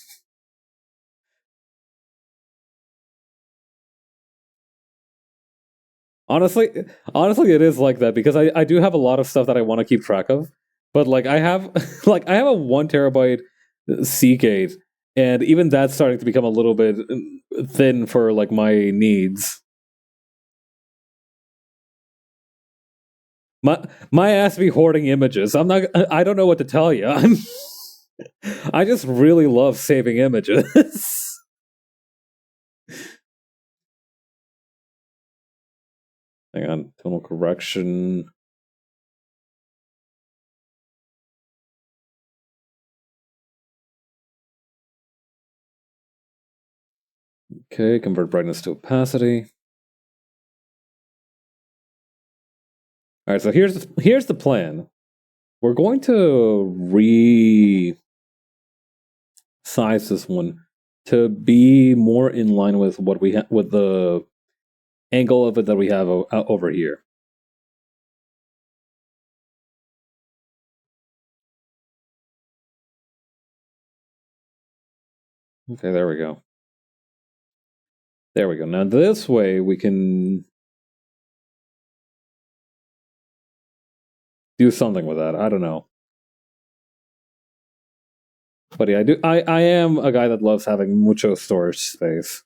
Honestly, it is like that because I do have a lot of stuff that I want to keep track of, but like I have I have a 1 terabyte Seagate, and even that's starting to become a little bit thin for like my needs. My ass be hoarding images. I don't know what to tell you. I just really love saving images. Hang on, tonal correction. Okay, convert brightness to opacity. All right, so here's the plan. We're going to size this one to be more in line with what we with the angle of it that we have over here. Okay, there we go. There we go. Now this way we can do something with that. I don't know. But yeah, I am a guy that loves having mucho storage space.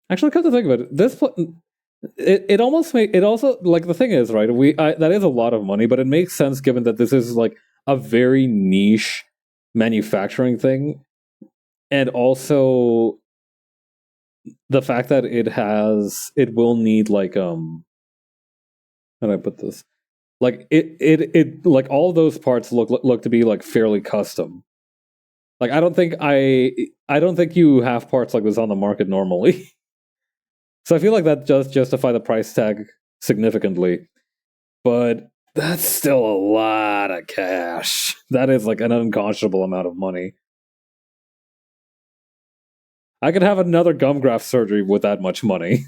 Actually, come to think of it, it also like the thing is right. That is a lot of money, but it makes sense given that this is like a very niche manufacturing thing, and also the fact that it will need like how do I put this? Like it like all those parts look to be like fairly custom. Like I don't think you have parts like this on the market normally. So I feel like that does justify the price tag significantly. But that's still a lot of cash. That is like an unconscionable amount of money. I could have another gum graft surgery with that much money.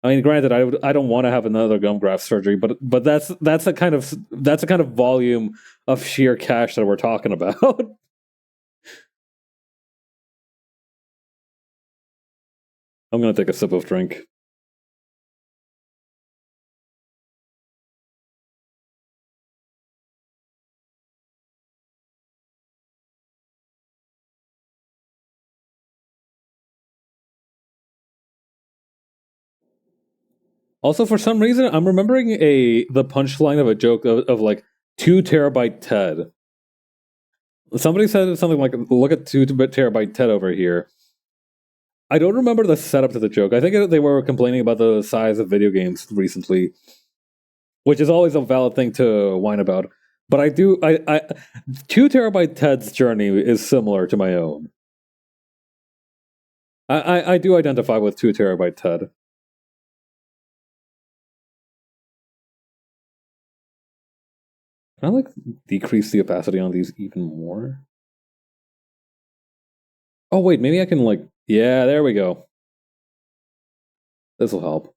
I mean, granted, I don't want to have another gum graft surgery, but that's a kind of volume of sheer cash that we're talking about. I'm gonna take a sip of drink. Also, for some reason, I'm remembering the punchline of a joke of like 2 terabyte Ted. Somebody said something like, "Look at 2 terabyte Ted over here." I don't remember the setup to the joke. I think they were complaining about the size of video games recently, which is always a valid thing to whine about. But I do, I 2 terabyte Ted's journey is similar to my own. I do identify with 2 terabyte Ted. Can I like decrease the opacity on these even more? Oh wait, maybe I can like, yeah, there we go. This will help.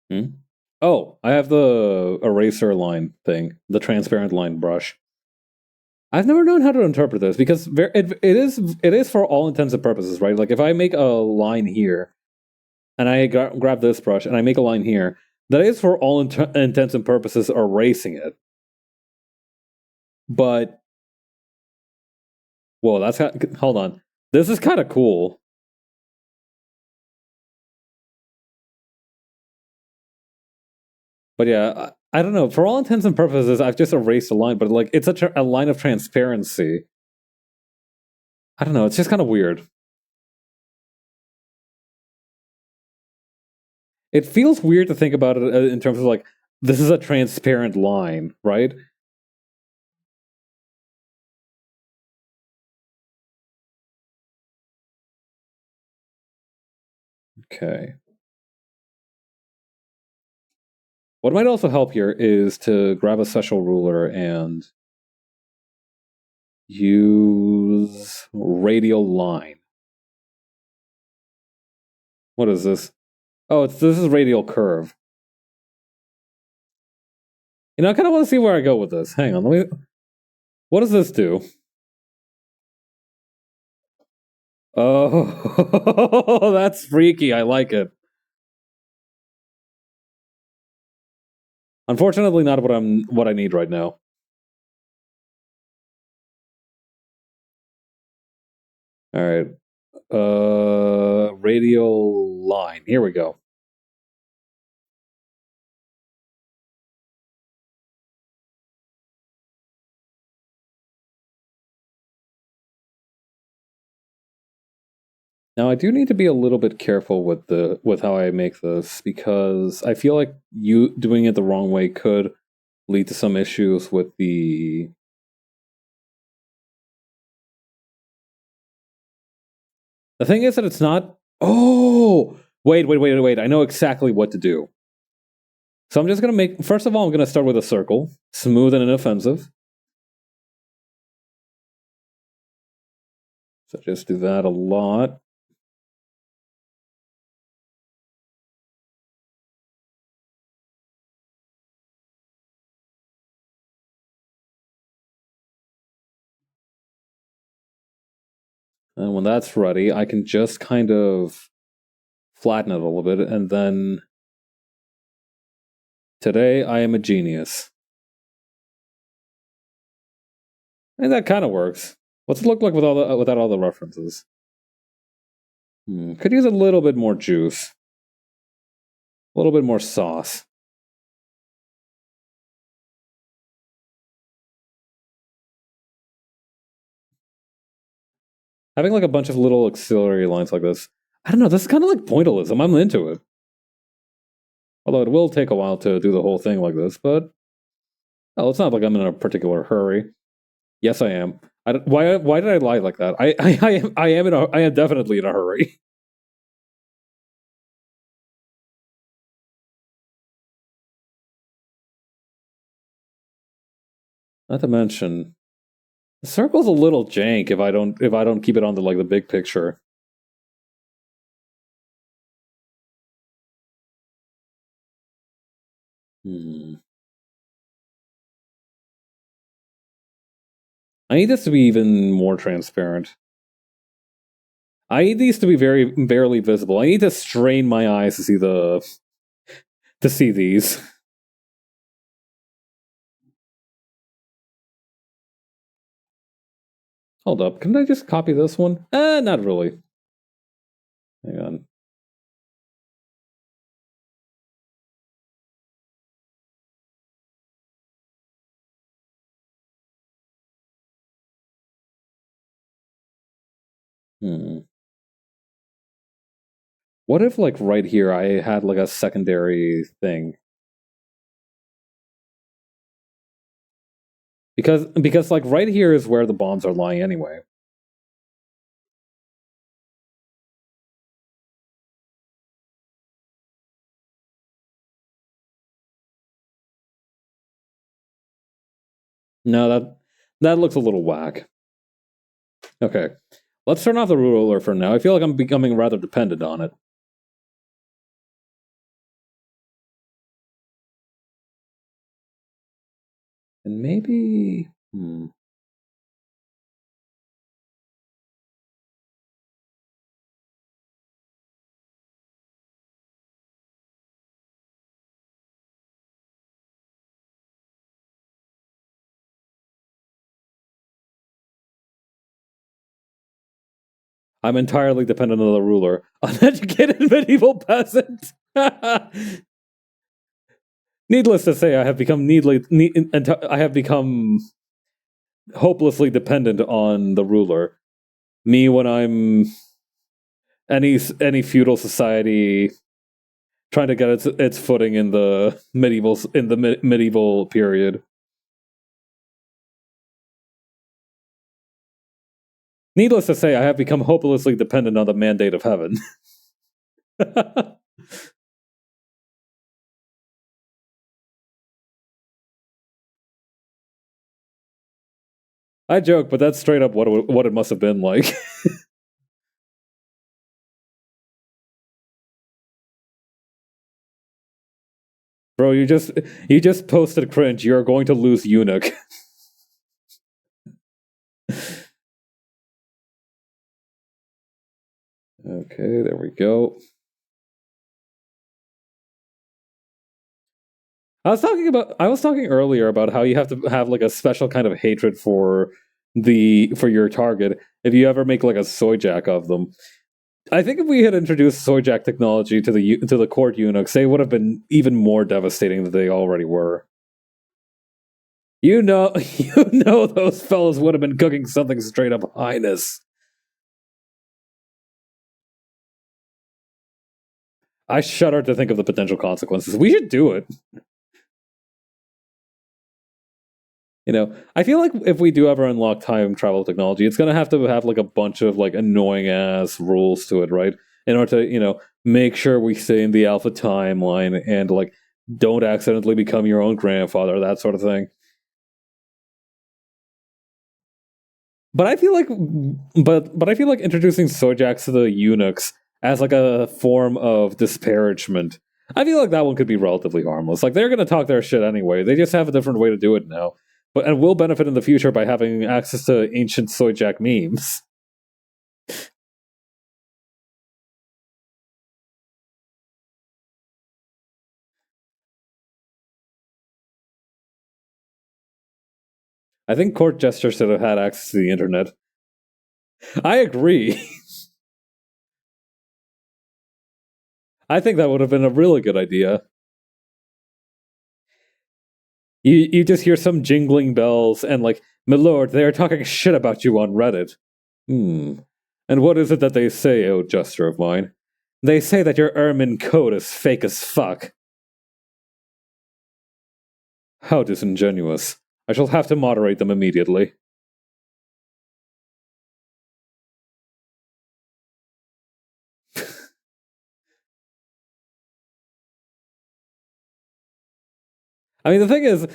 Hmm? Oh, I have the eraser line thing, the transparent line brush. I've never known how to interpret this because it is for all intents and purposes, right? Like if I make a line here and I grab this brush and I make a line here, that is for all intents and purposes erasing it. But whoa, hold on. This is kind of cool. But yeah, I don't know. For all intents and purposes, I've just erased a line, but like it's a line of transparency. I don't know. It's just kind of weird. It feels weird to think about it in terms of like this is a transparent line, right? Okay. What might also help here is to grab a special ruler and use radial line. What is this? Oh, this is radial curve. You know, I kind of want to see where I go with this. Hang on, let me. What does this do? Oh, that's freaky. I like it. Unfortunately, not what I need right now. All right. Radial line. Here we go. Now I do need to be a little bit careful with how I make this because I feel like you doing it the wrong way could lead to some issues with the. The thing is that it's not. Oh, wait! I know exactly what to do. So I'm just gonna make. First of all, I'm gonna start with a circle, smooth and inoffensive. So just do that a lot. And when that's ready, I can just kind of flatten it a little bit, and then today I am a genius. And that kind of works. What's it look like without all the references? Could use a little bit more juice, a little bit more sauce. Having like a bunch of little auxiliary lines like this. I don't know. This is kind of like pointillism. I'm into it. Although it will take a while to do the whole thing like this, but oh, it's not like I'm in a particular hurry. Yes, I am. Why did I lie like that? I am definitely in a hurry. Not to mention, the circle's a little jank if I don't keep it on the like the big picture. Hmm. I need this to be even more transparent. I need these to be very barely visible. I need to strain my eyes to see these. Hold up, can I just copy this one? Not really. Hang on. Hmm. What if like right here I had like a secondary thing? Because like right here is where the bombs are lying anyway. No, that looks a little whack. Okay. Let's turn off the ruler for now. I feel like I'm becoming rather dependent on it. And maybe I'm entirely dependent on the ruler. Uneducated medieval peasant. Needless to say, I have become I have become hopelessly dependent on the ruler. Me when I'm any feudal society trying to get its footing in the medieval period. Needless to say, I have become hopelessly dependent on the mandate of heaven. I joke, but that's straight up what it must have been like. Bro, you just posted cringe. You're going to lose eunuch. Okay, there we go. I was talking earlier about how you have to have like a special kind of hatred for your target if you ever make like a soy jack of them. I think if we had introduced soy jack technology to the court eunuchs, they would have been even more devastating than they already were. You know, those fellas would have been cooking something straight up highness. I shudder to think of the potential consequences. We should do it. I feel like if we do ever unlock time travel technology, it's gonna have to have like a bunch of like annoying ass rules to it, right? In order to, make sure we stay in the alpha timeline and like don't accidentally become your own grandfather, that sort of thing. But I feel like introducing Sojaks to the eunuchs as like a form of disparagement. I feel like that one could be relatively harmless. Like they're gonna talk their shit anyway. They just have a different way to do it now. And will benefit in the future by having access to ancient Sojak memes. I think Court Jester should have had access to the internet. I agree. I think that would have been a really good idea. You just hear some jingling bells and like, my lord, they are talking shit about you on Reddit. Hmm. And what is it that they say, oh jester of mine? They say that your ermine coat is fake as fuck. How disingenuous. I shall have to moderate them immediately. I mean, the thing is,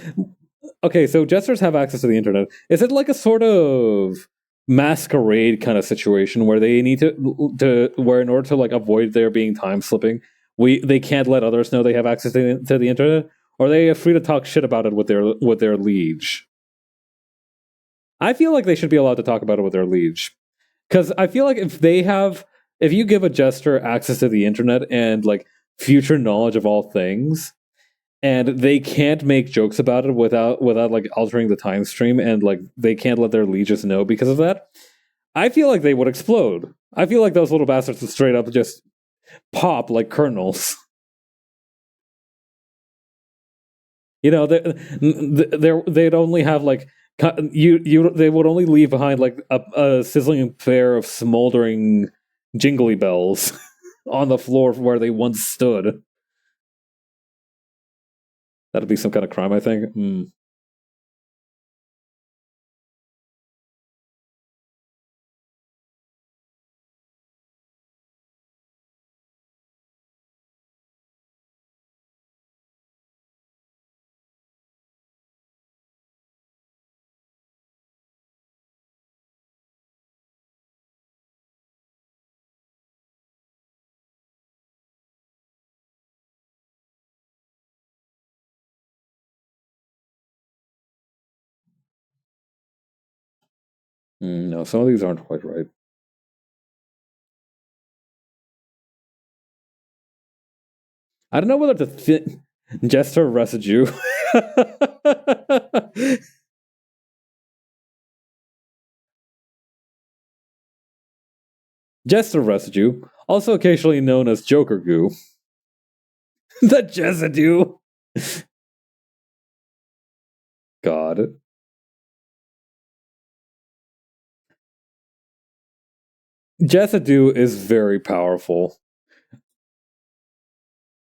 okay, so jesters have access to the internet. Is it like a sort of masquerade kind of situation where they need to where in order to like avoid there being time slipping, they can't let others know they have access to the internet, or are they free to talk shit about it with their liege? I feel like they should be allowed to talk about it with their liege, because I feel like if you give a jester access to the internet and like future knowledge of all things, and they can't make jokes about it without like altering the time stream, and like they can't let their lieges know because of that, I feel like they would explode. I feel like those little bastards would straight up just pop like kernels. They'd only have like they would only leave behind like a sizzling pair of smoldering jingly bells on the floor where they once stood. That'd be some kind of crime, I think. No, some of these aren't quite right. I don't know whether to Jester residue. Jester residue, also occasionally known as Joker goo. The Jesidue. God. Jesidue is very powerful.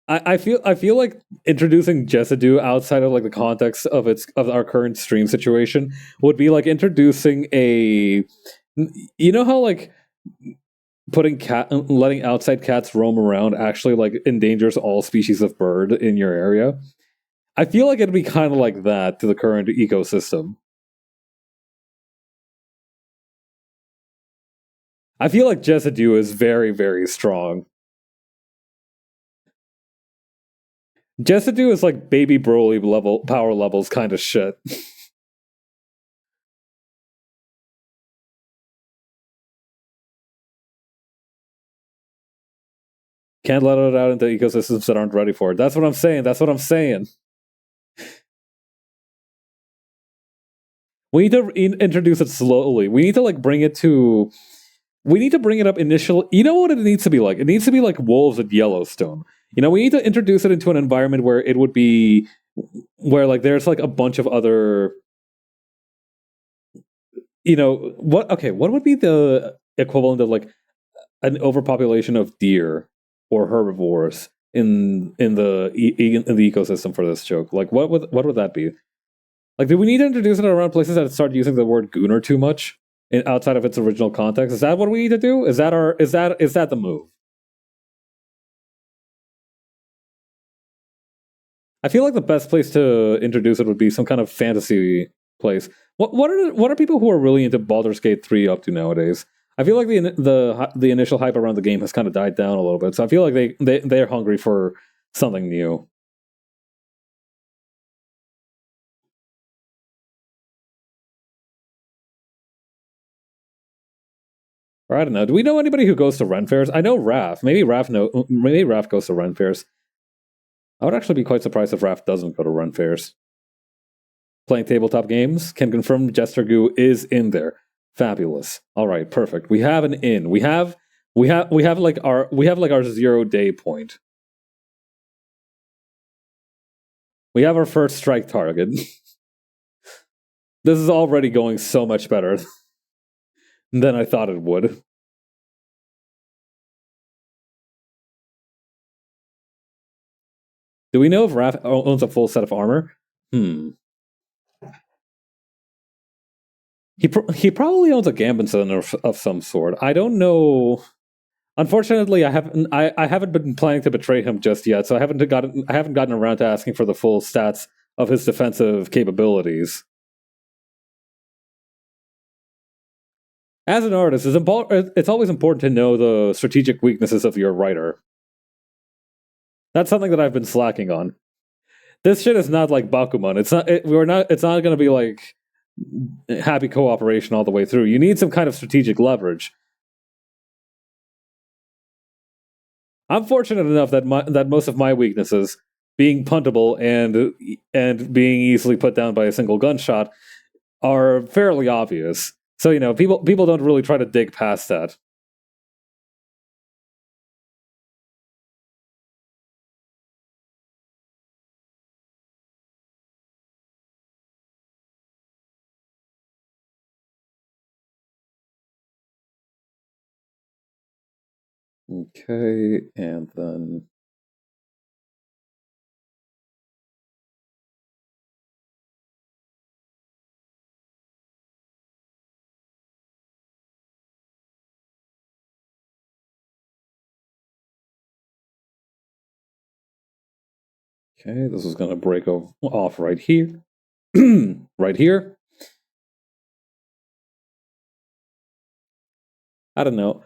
I feel like introducing Jesidue outside of like the context of our current stream situation would be like introducing a, you know how like letting outside cats roam around actually like endangers all species of bird in your area. I feel like it'd be kind of like that to the current ecosystem. I feel like Jesidue is very, very strong. Jesidue is like baby Broly level power levels kind of shit. Can't let it out into ecosystems that aren't ready for it. That's what I'm saying. That's what I'm saying. We need to introduce it slowly. We need to like bring it to. We need to bring it up initially. You know what it needs to be like? It needs to be like wolves at Yellowstone. You know, we need to introduce it into an environment where it would be, where like there's like a bunch of other. You know what? Okay, what would be the equivalent of like an overpopulation of deer or herbivores in the ecosystem for this joke? Like, what would that be? Like, do we need to introduce it around places that start using the word gooner too much outside of its original context? Is that what we need to do? Is that the move? I feel like the best place to introduce it would be some kind of fantasy place. What are people who are really into Baldur's Gate 3 up to nowadays? I feel like the initial hype around the game has kind of died down a little bit, so I feel like they're hungry for something new. Or I don't know. Do we know anybody who goes to Ren fairs? I know Raph. Maybe Raph goes to Ren fairs. I would actually be quite surprised if Raph doesn't go to Ren fairs. Playing tabletop games, can confirm Jester Goo is in there. Fabulous. All right, perfect. We have an in. We have like our 0 day point. We have our first strike target. This is already going so much better than I thought it would. Do we know if Raph owns a full set of armor? He probably owns a Gambit of some sort. I don't know. Unfortunately, I haven't been planning to betray him just yet, so I haven't gotten around to asking for the full stats of his defensive capabilities. As an artist, it's always important to know the strategic weaknesses of your writer. That's something that I've been slacking on. This shit is not like Bakuman. It's not. We're not. It's not going to be like happy cooperation all the way through. You need some kind of strategic leverage. I'm fortunate enough that most of my weaknesses, being puntable and being easily put down by a single gunshot, are fairly obvious. So people don't really try to dig past that. Okay, and then okay, this is gonna break off right here, right here. I don't know.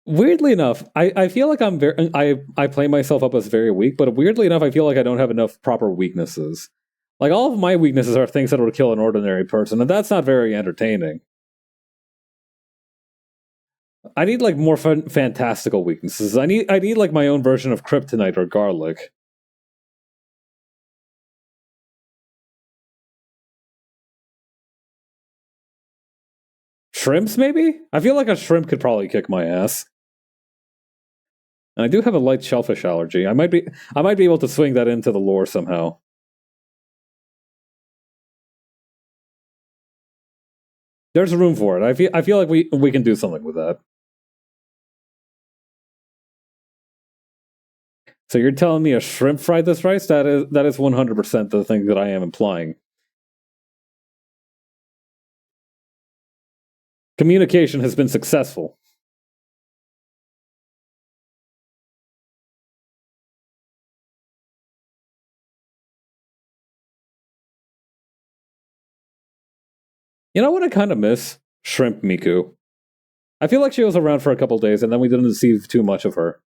Weirdly enough, I feel like I play myself up as very weak, but weirdly enough, I feel like I don't have enough proper weaknesses. Like all of my weaknesses are things that would kill an ordinary person, and that's not very entertaining. I need like more fantastical weaknesses. I need like my own version of kryptonite or garlic. Shrimps, maybe? I feel like a shrimp could probably kick my ass. And I do have a light shellfish allergy. I might be able to swing that into the lore somehow. There's room for it. I feel like we can do something with that. So you're telling me a shrimp fried this rice? That is 100% the thing that I am implying. Communication has been successful. You know what I kind of miss? Shrimp Miku. I feel like she was around for a couple days and then we didn't see too much of her.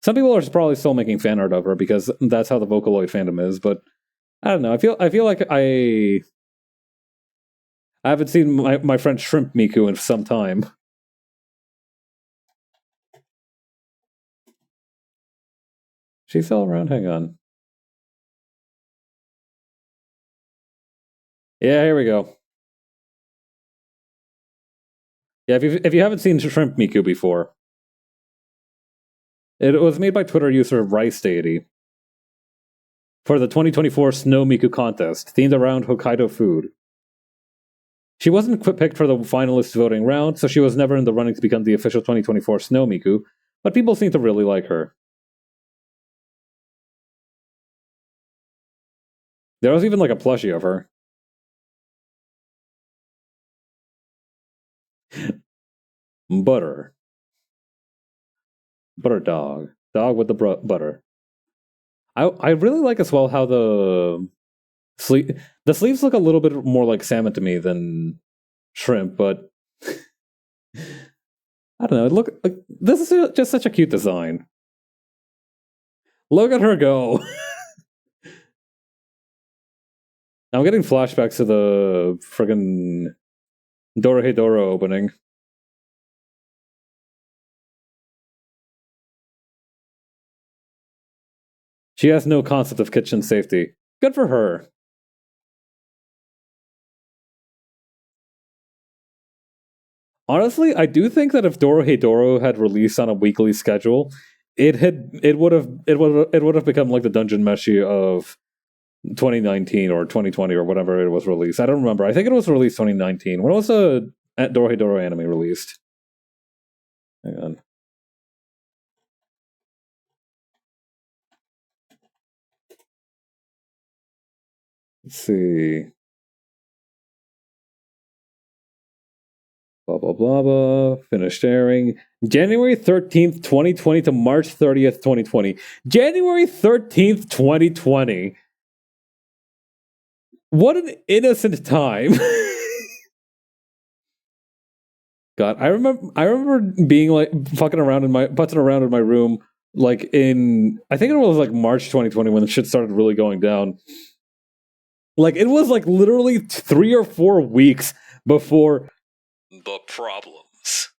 Some people are probably still making fan art of her because that's how the Vocaloid fandom is, but I don't know. I feel like I haven't seen my friend Shrimp Miku in some time. She's still around. Hang on. Yeah, here we go. Yeah, if you haven't seen Shrimp Miku before, it was made by Twitter user Rice Deity for the 2024 Snow Miku contest, themed around Hokkaido food. She wasn't picked for the finalist voting round, so she was never in the running to become the official 2024 Snow Miku, but people seem to really like her. There was even like a plushie of her. Butter. Butter dog. Dog with the butter. I really like as well how the sleeves look a little bit more like salmon to me than shrimp, but I don't know. This is just such a cute design. Look at her go. I'm getting flashbacks to the friggin' Dorohedoro opening. She has no concept of kitchen safety. Good for her. Honestly, I do think that if Dorohedoro had released on a weekly schedule, it would have become like the Dungeon Meshi of 2019 or 2020 or whatever it was released. I don't remember. I think it was released 2019. When was the Dorohedoro anime released? Hang on. Let's see. Blah blah blah blah. Finished airing January 13th, 2020 to March 30th, 2020. January 13th, 2020. What an innocent time. God, I remember being like fucking around in my putzing around in my room like in I think it was like March 2020 when the shit started really going down. Like it was like literally 3 or 4 weeks before the problems.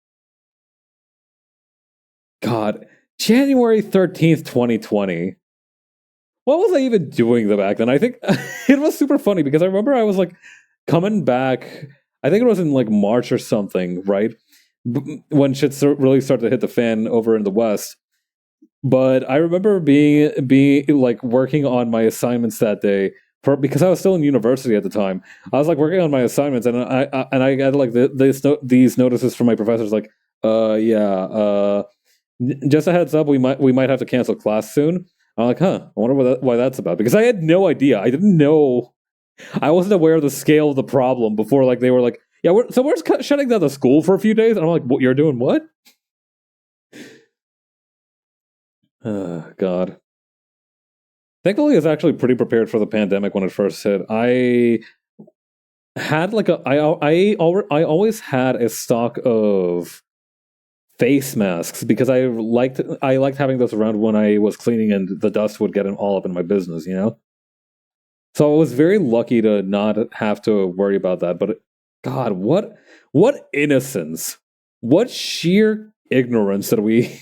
God, January 13th, 2020. What was I even doing back then? I think it was super funny because I remember I was like coming back. I think it was in like March or something, right? When shit really started to hit the fan over in the West. But I remember being like working on my assignments that day because I was still in university at the time. I was like working on my assignments, and I got like these notices from my professors, like, just a heads up, we might have to cancel class soon. I'm like, huh, I wonder why that's about, because I had no idea. I didn't know. I wasn't aware of the scale of the problem before. Like they were like, yeah, we're shutting down the school for a few days, and I'm like, what, you're doing what? God. Thankfully, I was actually pretty prepared for the pandemic when it first hit. I had like I always had a stock of face masks because I liked having those around when I was cleaning and the dust would get all up in my business, you know? So I was very lucky to not have to worry about that. But God, what innocence. What sheer ignorance that we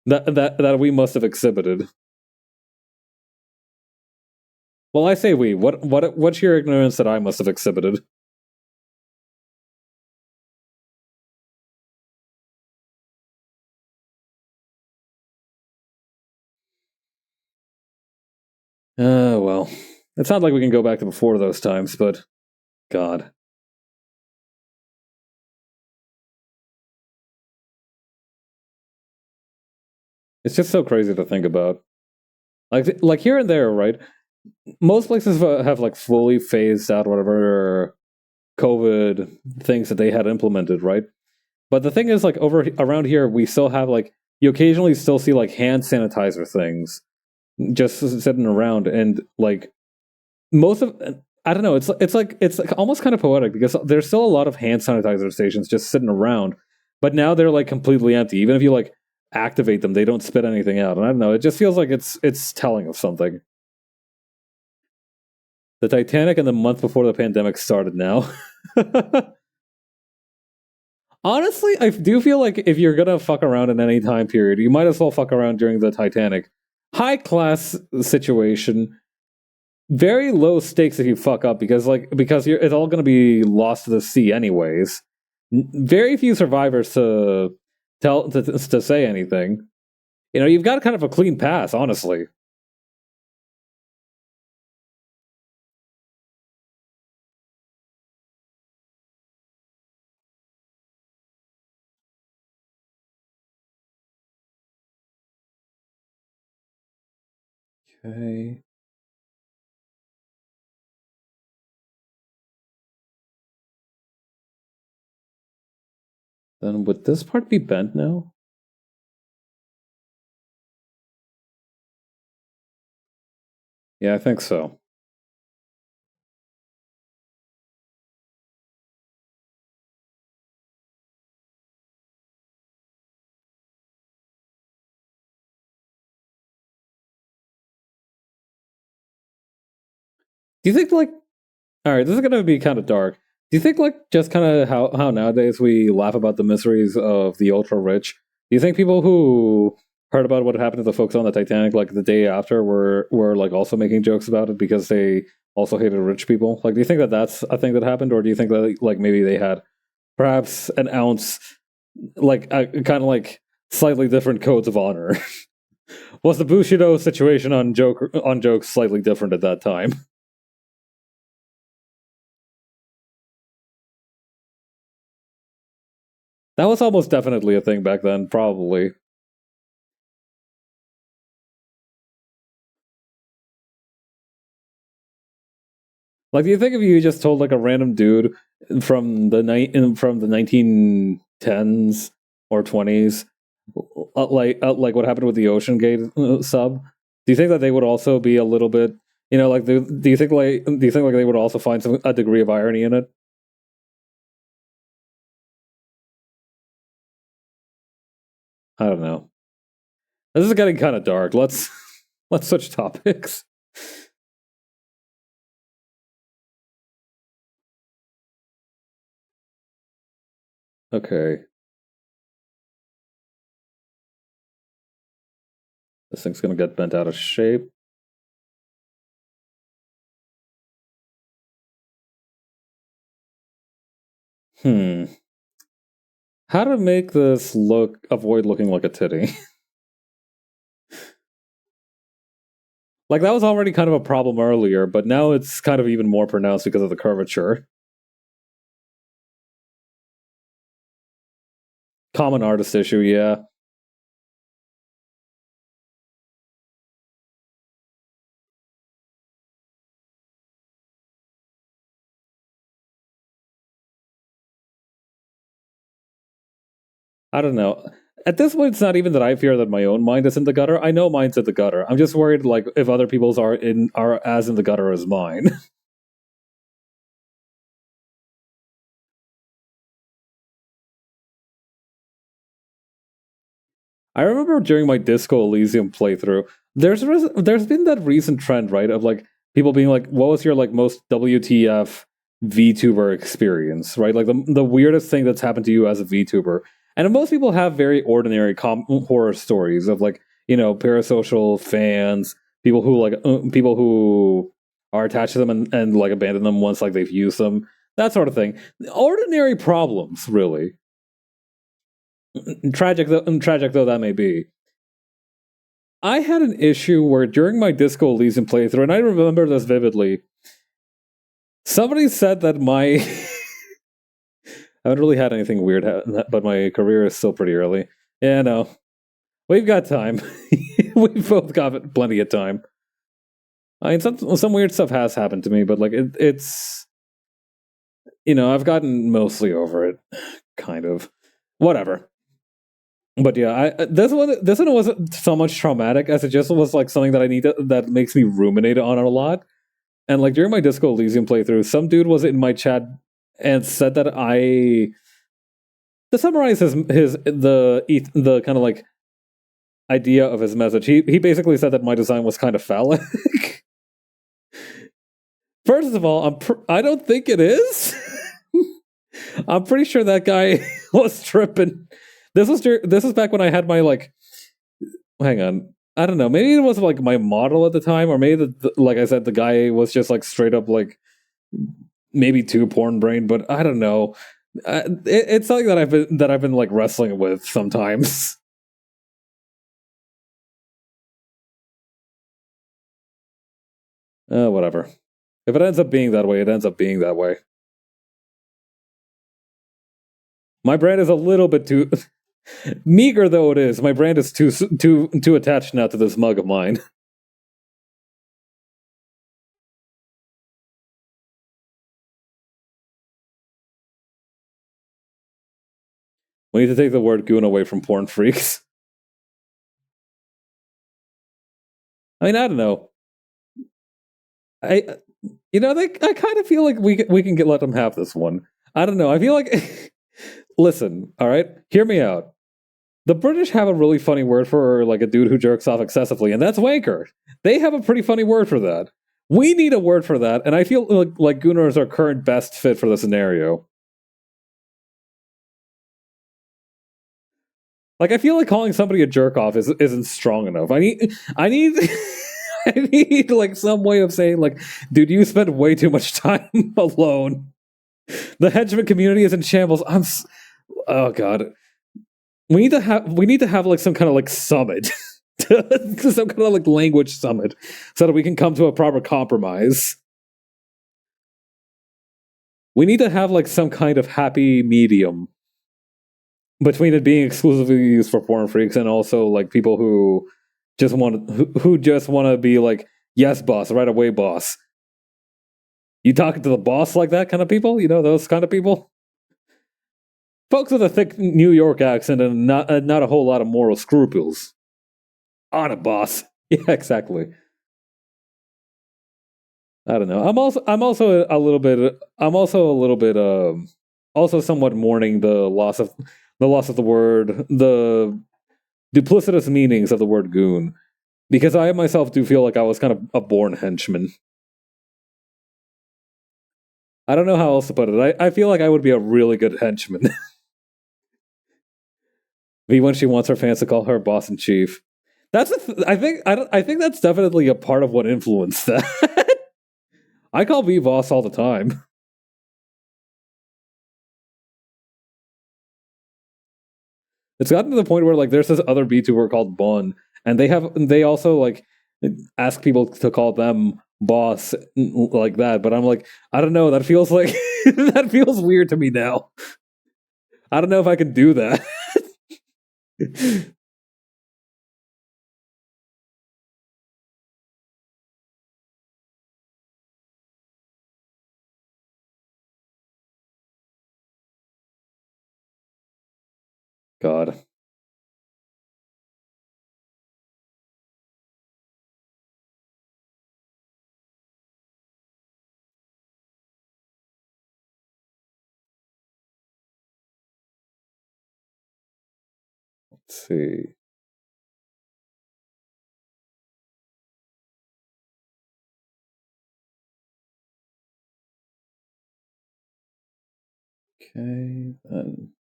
that we must have exhibited. Well, I say we. What's your ignorance that I must have exhibited? Well, it's not like we can go back to before those times, but God, it's just so crazy to think about. Like here and there, right? Most places have like fully phased out whatever COVID things that they had implemented, right? But the thing is, like over around here, we still have like you occasionally still see like hand sanitizer things just sitting around, and like most of I don't know, it's like almost kind of poetic because there's still a lot of hand sanitizer stations just sitting around, but now they're like completely empty. Even if you like activate them, they don't spit anything out. And I don't know, it just feels like it's telling of something. The Titanic and the month before the pandemic started now. Honestly, I do feel like if you're gonna fuck around in any time period, you might as well fuck around during the Titanic. High class situation, very low stakes if you fuck up because it's all gonna be lost to the sea anyways. Very few survivors to say anything. You know, you've got kind of a clean pass, honestly. Okay, then would this part be bent now? Yeah, I think so. Do you think like all right, this is gonna be kind of dark. Do you think like just kind of how nowadays we laugh about the miseries of the ultra rich? Do you think people who heard about what happened to the folks on the Titanic like the day after were like also making jokes about it because they also hated rich people? Like, do you think that that's a thing that happened, or do you think that like maybe they had perhaps an ounce like kind of like slightly different codes of honor? Was the Bushido situation on jokes slightly different at that time? That was almost definitely a thing back then, probably. Like, do you think if you just told like a random dude from the 1910s or 20s, like what happened with the Ocean Gate sub, do you think that they would also be a little bit, like do you think like they would also find a degree of irony in it? I don't know. This is getting kind of dark. Let's switch topics. Okay, this thing's gonna get bent out of shape. Hmm. How to make this avoid looking like a titty? Like that was already kind of a problem earlier, but now it's kind of even more pronounced because of the curvature. Common artist issue, yeah. I don't know. At this point, it's not even that I fear that my own mind is in the gutter. I know mine's in the gutter. I'm just worried, like, if other people's are as in the gutter as mine. I remember during my Disco Elysium playthrough, there's been that recent trend, right, of like people being like, "What was your like most WTF?" VTuber experience, right? Like the weirdest thing that's happened to you as a VTuber. And most people have very ordinary horror stories of like, parasocial fans, people who are attached to them and like abandon them once like they've used them, that sort of thing. Ordinary problems, really. Tragic though that may be. I had an issue where during my Disco Elysium playthrough, and I remember this vividly, somebody said that my I haven't really had anything weird, but my career is still pretty early. Yeah, no, we've got time. We've both got plenty of time. I mean, some weird stuff has happened to me, but like it's I've gotten mostly over it, kind of. Whatever. But yeah, this one wasn't so much traumatic as it just was like something that that makes me ruminate on it a lot. And like during my Disco Elysium playthrough, some dude was in my chat and said that to summarize the kind of like idea of his message, he basically said that my design was kind of phallic. First of all, I don't think it is. I'm pretty sure that guy was tripping. This was back when I had my like. Hang on, I don't know. Maybe it was like my model at the time, or maybe like I said, the guy was just like straight up like maybe too porn brain. But I don't know. It's something that I've been like wrestling with sometimes. Whatever. If it ends up being that way, it ends up being that way. My brand is a little bit too meager, though it is. My brand is too attached now to this mug of mine. We need to take the word goon away from porn freaks. I mean, I don't know. I I kind of feel like we can let them have this one. I don't know. I feel like listen, all right, hear me out. The British have a really funny word for like a dude who jerks off excessively, and that's wanker. They have a pretty funny word for that. We need a word for that, and I feel like Gunnar is our current best fit for the scenario. Like I feel like calling somebody a jerk off isn't strong enough. I need I need like some way of saying like, dude, you spend way too much time alone. The henchman community is in shambles. Oh god. We need to have like some kind of like summit. Some kind of like language summit so that we can come to a proper compromise. We need to have like some kind of happy medium between it being exclusively used for porn freaks and also like people who just want to be like, yes boss, right away boss. You talking to the boss like that kind of people? Those kind of people? Folks with a thick New York accent and not a whole lot of moral scruples. On a boss. Yeah, exactly. I don't know. I'm also a little bit also somewhat mourning the word, the duplicitous meanings of the word goon, because I myself do feel like I was kind of a born henchman. I don't know how else to put it. I feel like I would be a really good henchman. V when she wants her fans to call her boss in chief. I think that's definitely a part of what influenced that. I call V boss all the time. It's gotten to the point where like there's this other VTuber called Bon, and they also like ask people to call them boss like that. But I'm like, I don't know. That feels like that feels weird to me now. I don't know if I can do that. God. Let's see. Okay, then.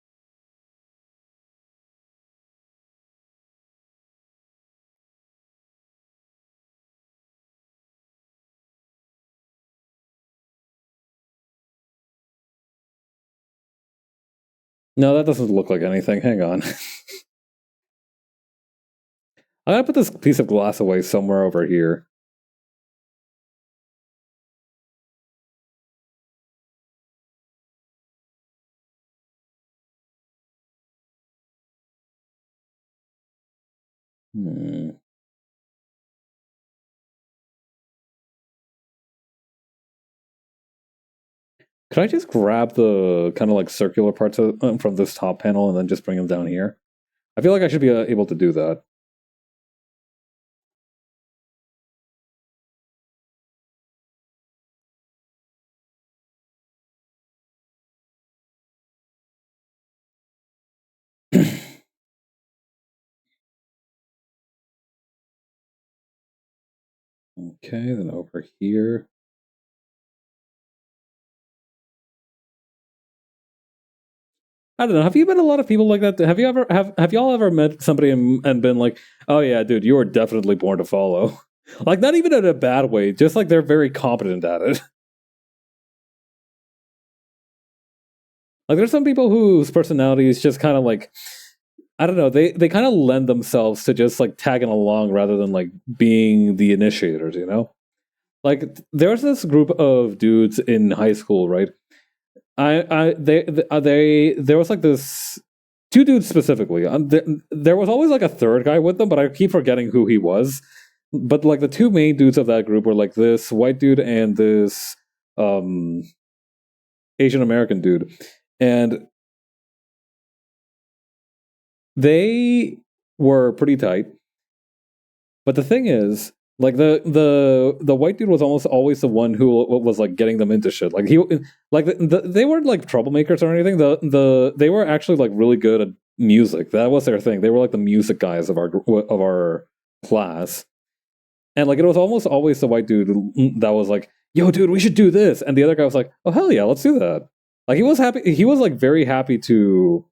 No, that doesn't look like anything. Hang on. I gotta put this piece of glass away somewhere over here. Hmm. Could I just grab the kind of like circular parts from this top panel and then just bring them down here? I feel like I should be able to do that. Okay, then over here. I don't know. Have you met a lot of people like that? Have you ever have y'all ever met somebody and been like, "Oh yeah, dude, you were definitely born to follow." Like not even in a bad way, just like they're very competent at it. Like there's some people whose personality is just kind of like I don't know, they kind of lend themselves to just like tagging along rather than like being the initiators, you know? Like there's this group of dudes in high school, right? There was like this two dudes specifically. There was always like a third guy with them, but I keep forgetting who he was. But like the two main dudes of that group were like this white dude and this um Asian American dude, and they were pretty tight. But the thing is, like the white dude was almost always the one who was like getting them into shit. Like he like they weren't like troublemakers or anything. They were actually like really good at music. That was their thing. They were like the music guys of our class. And like it was almost always the white dude that was like, "Yo, dude, we should do this," and the other guy was like, "Oh hell yeah, let's do that." Like he was happy. He was like very happy to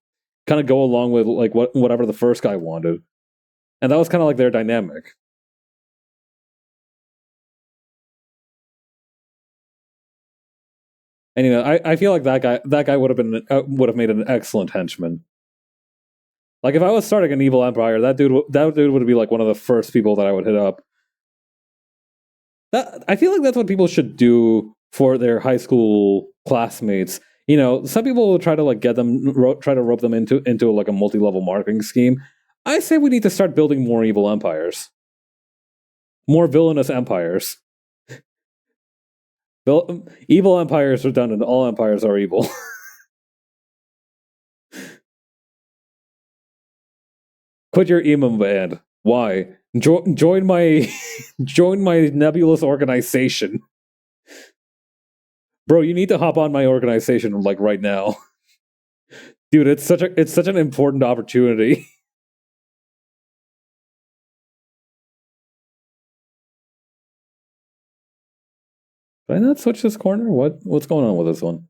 kind of go along with like whatever the first guy wanted, and that was kind of like their dynamic. And you know, I feel like that guy would have made an excellent henchman. Like if I was starting an evil empire, that dude would be like one of the first people that I would hit up. That I feel like that's what people should do for their high school classmates. You know, some people will try to like try to rope them into like a multi-level marketing scheme. I say we need to start building more evil empires, more villainous empires. Evil empires are done, and all empires are evil. Quit your emo band. Why? Join my join my nebulous organization, bro. You need to hop on my organization like right now, dude. It's such an important opportunity. Did I not switch this corner? What's going on with this one?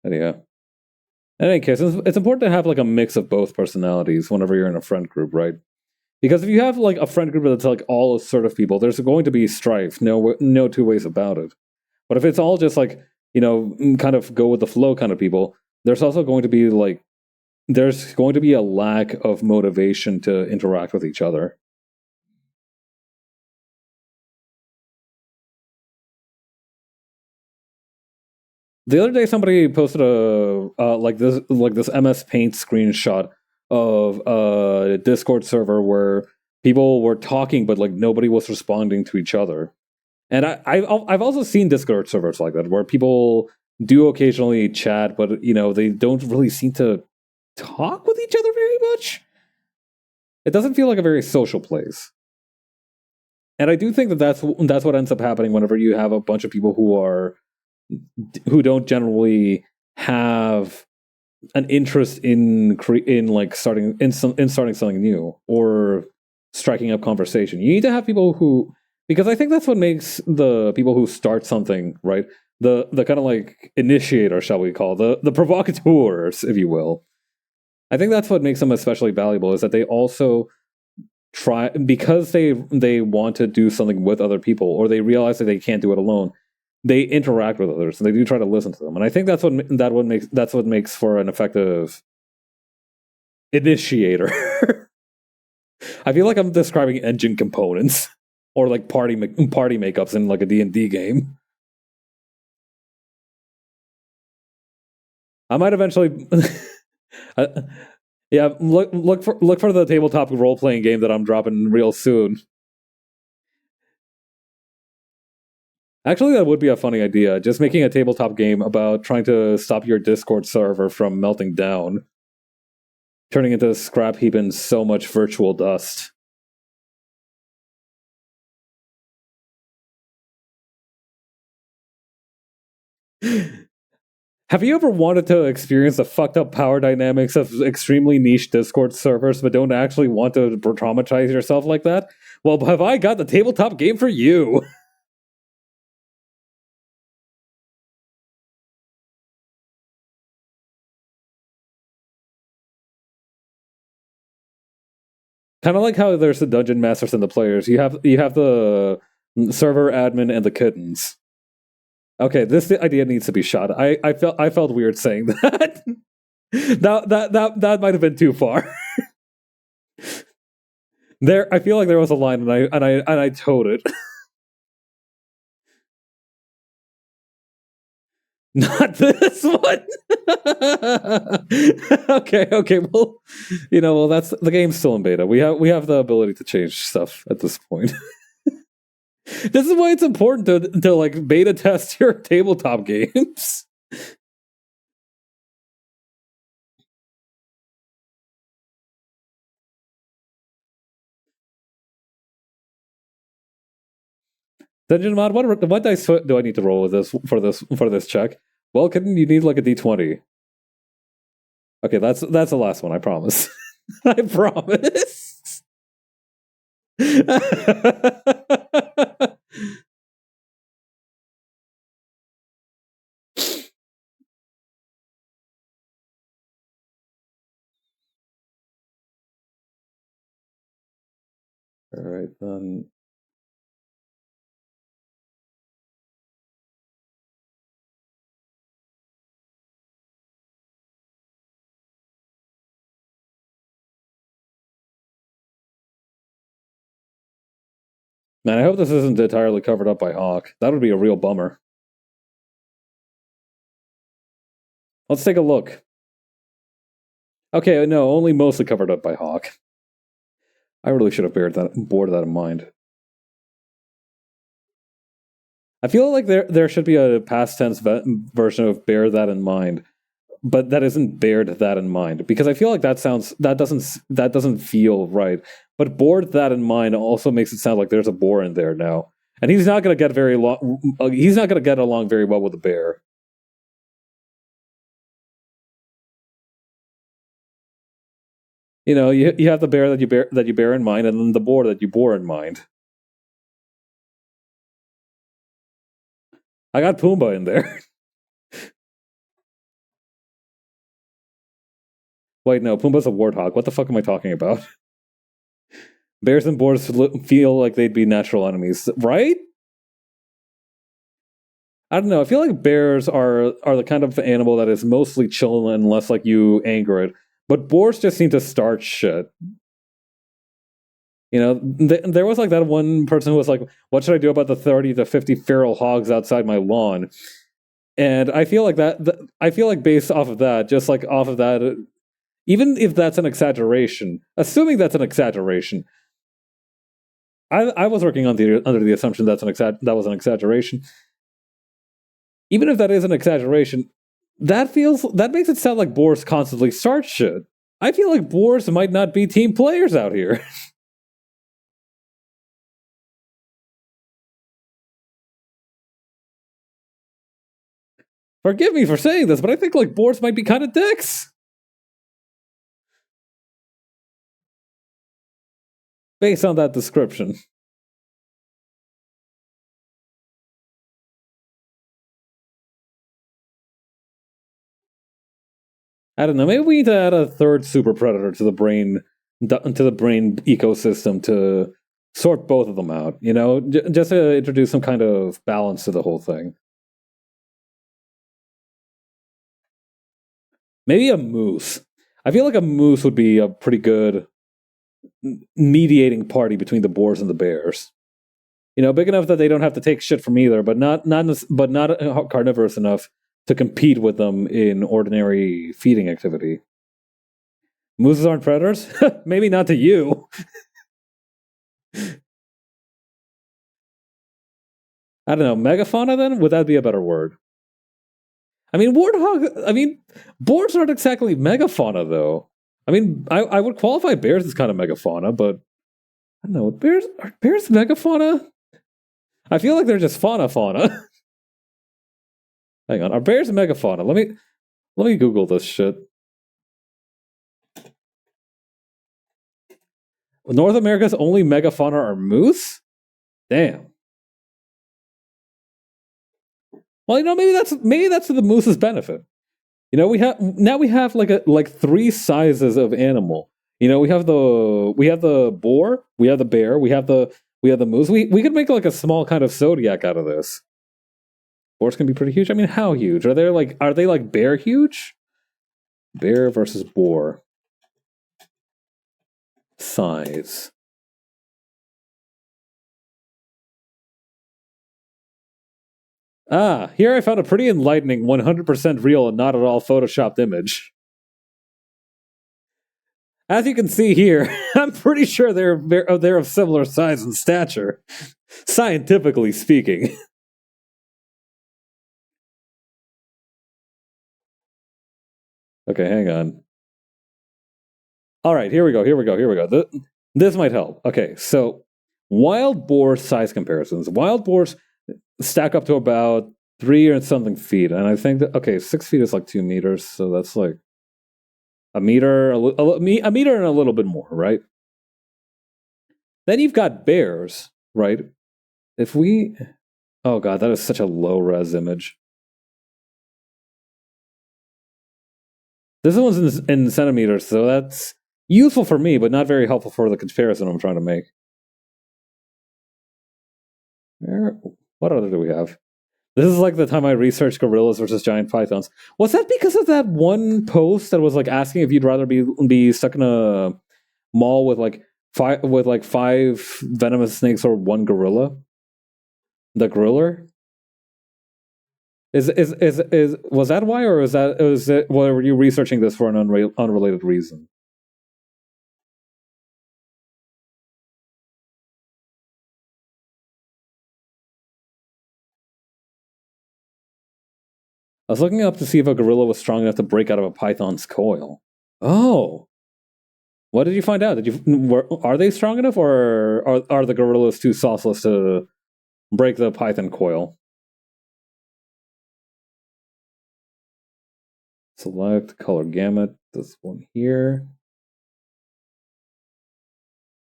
Yeah. In any case, it's important to have like a mix of both personalities whenever you're in a friend group, right? Because if you have like a friend group that's like all assertive people, there's going to be strife. No two ways about it. But if it's all just like kind of go with the flow kind of people, there's also going to be like there's going to be a lack of motivation to interact with each other. The other day, somebody posted a this MS Paint screenshot of a Discord server where people were talking, but like nobody was responding to each other. And I've also seen Discord servers like that where people do occasionally chat, but they don't really seem to talk with each other very much. It doesn't feel like a very social place. And I do think that that's what ends up happening whenever you have a bunch of people who don't generally have an interest in starting something new or striking up conversation. You need to have people who, because I think that's what makes the people who start something, right, the kind of like initiator, shall we call, the provocateurs, if you will. I think that's what makes them especially valuable, is that they also try, because they want to do something with other people, or they realize that they can't do it alone. They interact with others, and they do try to listen to them. And I think that's what makes for an effective initiator. I feel like I'm describing engine components or like party makeups in like a D&D game. I might eventually. Yeah, look for the tabletop role playing game that I'm dropping real soon. Actually, that would be a funny idea. Just making a tabletop game about trying to stop your Discord server from melting down, turning into a scrap heap and so much virtual dust. Have you ever wanted to experience the fucked up power dynamics of extremely niche Discord servers, but don't actually want to traumatize yourself like that? Well, have I got the tabletop game for you? Kind of like how there's the dungeon masters and the players. You have the server admin and the kittens. Okay, this idea needs to be shot. I felt weird saying that. That might have been too far. There, I feel like there was a line, and I towed it. Not this one. Okay. Well, that's the game's still in beta. We have the ability to change stuff at this point. This is why it's important to like beta test your tabletop games. Dungeon mod, what dice do I need to roll with this check? Well, you need like a d20. Okay, that's the last one. I promise. I promise. All right, then. Man, I hope this isn't entirely covered up by Hawk. That would be a real bummer. Let's take a look. Okay, no, only mostly covered up by Hawk. I really should have bore that in mind. I feel like there should be a past tense version of bear that in mind, but that isn't bared that in mind, because I feel like that doesn't feel right. But bored that in mind also makes it sound like there's a boar in there now, and he's not going to get he's not going to get along very well with the bear. You have the bear that you bear in mind, and then the boar that you bore in mind. I got Pumbaa in there. Wait, no, Pumbaa's a warthog. What the fuck am I talking about? Bears and boars feel like they'd be natural enemies, right? I don't know. I feel like bears are the kind of animal that is mostly chill unless like you anger it. But boars just seem to start shit. There was like that one person who was like, "What should I do about the 30 to 50 feral hogs outside my lawn?" And I feel like I feel like based off of that, just like off of that, even if that's an exaggeration, assuming that's an exaggeration, I was working under the assumption that was an exaggeration. Even if that is an exaggeration, that makes it sound like boars constantly start shit. I feel like boars might not be team players out here. Forgive me for saying this, but I think like boars might be kind of dicks. Based on that description. I don't know. Maybe we need to add a third super predator to the brain ecosystem to sort both of them out. You know, just to introduce some kind of balance to the whole thing. Maybe a moose. I feel like a moose would be a pretty good mediating party between the boars and the bears. You know, big enough that they don't have to take shit from either, but not carnivorous enough to compete with them in ordinary feeding activity. Mooses aren't predators? Maybe not to you. I don't know. Megafauna then? Would that be a better word? I mean, boars aren't exactly megafauna though. I mean, I would qualify bears as kind of megafauna, but I don't know. Are bears megafauna? I feel like they're just fauna. Hang on, are bears megafauna? Let me Google this shit. North America's only megafauna are moose? Damn. Well, you know, maybe that's to the moose's benefit. You know, we have like three sizes of animal. You know, we have the boar, we have the bear, we have the moose. We could make like a small kind of zodiac out of this. Boars can be pretty huge. I mean, how huge? Are they like bear huge? Bear versus boar. Size. Ah, here I found a pretty enlightening 100% real and not at all photoshopped image. As you can see here, I'm pretty sure they're of similar size and stature, scientifically speaking. Okay, hang on. All right, here we go. This might help. Okay, so wild boar size comparisons. Wild boars stack up to about 3 or something feet, and I think that 6 feet is like 2 meters, so that's like a meter, a meter and a little bit more, right? Then you've got bears, right? Oh god, that is such a low res image. This one's in centimeters, so that's useful for me, but not very helpful for the comparison I'm trying to make. What other do we have? This is like the time I researched gorillas versus giant pythons. Was that because of that one post that was like asking if you'd rather be stuck in a mall with like five venomous snakes or one gorilla? The gorilla? Was that why, or were you researching this for an unrelated reason? I was looking up to see if a gorilla was strong enough to break out of a python's coil. Oh, what did you find out? Are they strong enough, or are the gorillas too sauceless to break the python coil? Select color gamut. This one here.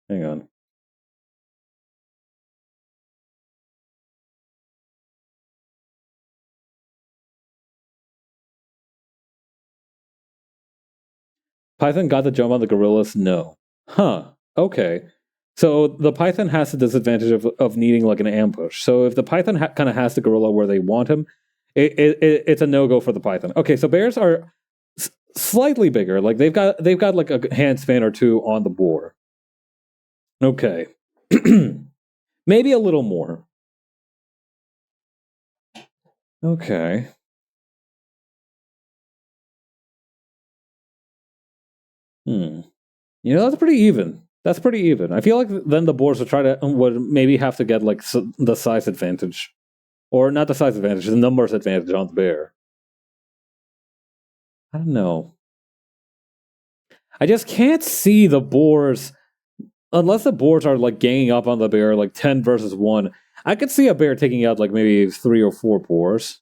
Hang on. Python got the jump on the gorillas? No. Huh. Okay. So the python has the disadvantage of needing like an ambush. So if the python kind of has the gorilla where they want him, it's a no-go for the python. Okay, so bears are slightly bigger. Like they've got like a hand span or two on the boar. Okay. Maybe a little more. Okay. You know, that's pretty even. That's pretty even. I feel like then the boars would maybe have to get like the size advantage, or not the size advantage, the numbers advantage on the bear. I don't know. I just can't see the boars unless the boars are like ganging up on the bear like 10 versus 1. I could see a bear taking out like maybe 3 or 4 boars.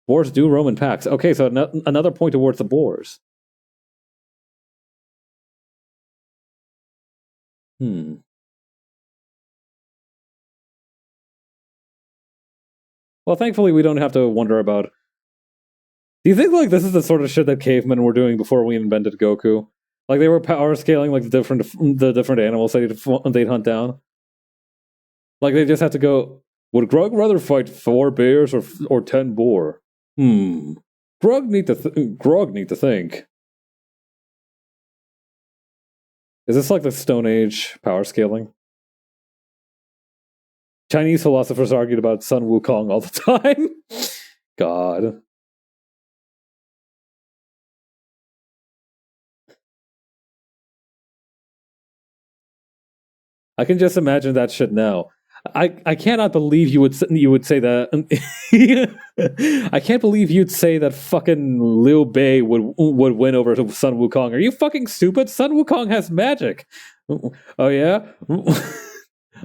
Boars do roam in packs. Okay, so another point towards the boars. Hmm. Well, thankfully, we don't have to wonder about. Do you think like this is the sort of shit that cavemen were doing before we invented Goku? Like they were power scaling like the different animals they'd hunt down. Like they just had to go. Would Grug rather fight 4 bears or 10 boar? Grug need to think. Is this like the Stone Age power scaling? Chinese philosophers argued about Sun Wukong all the time. God. I can just imagine that shit now. I cannot believe you would say that. I can't believe you'd say that fucking Liu Bei would win over Sun Wukong. Are you fucking stupid? Sun Wukong has magic. Oh yeah.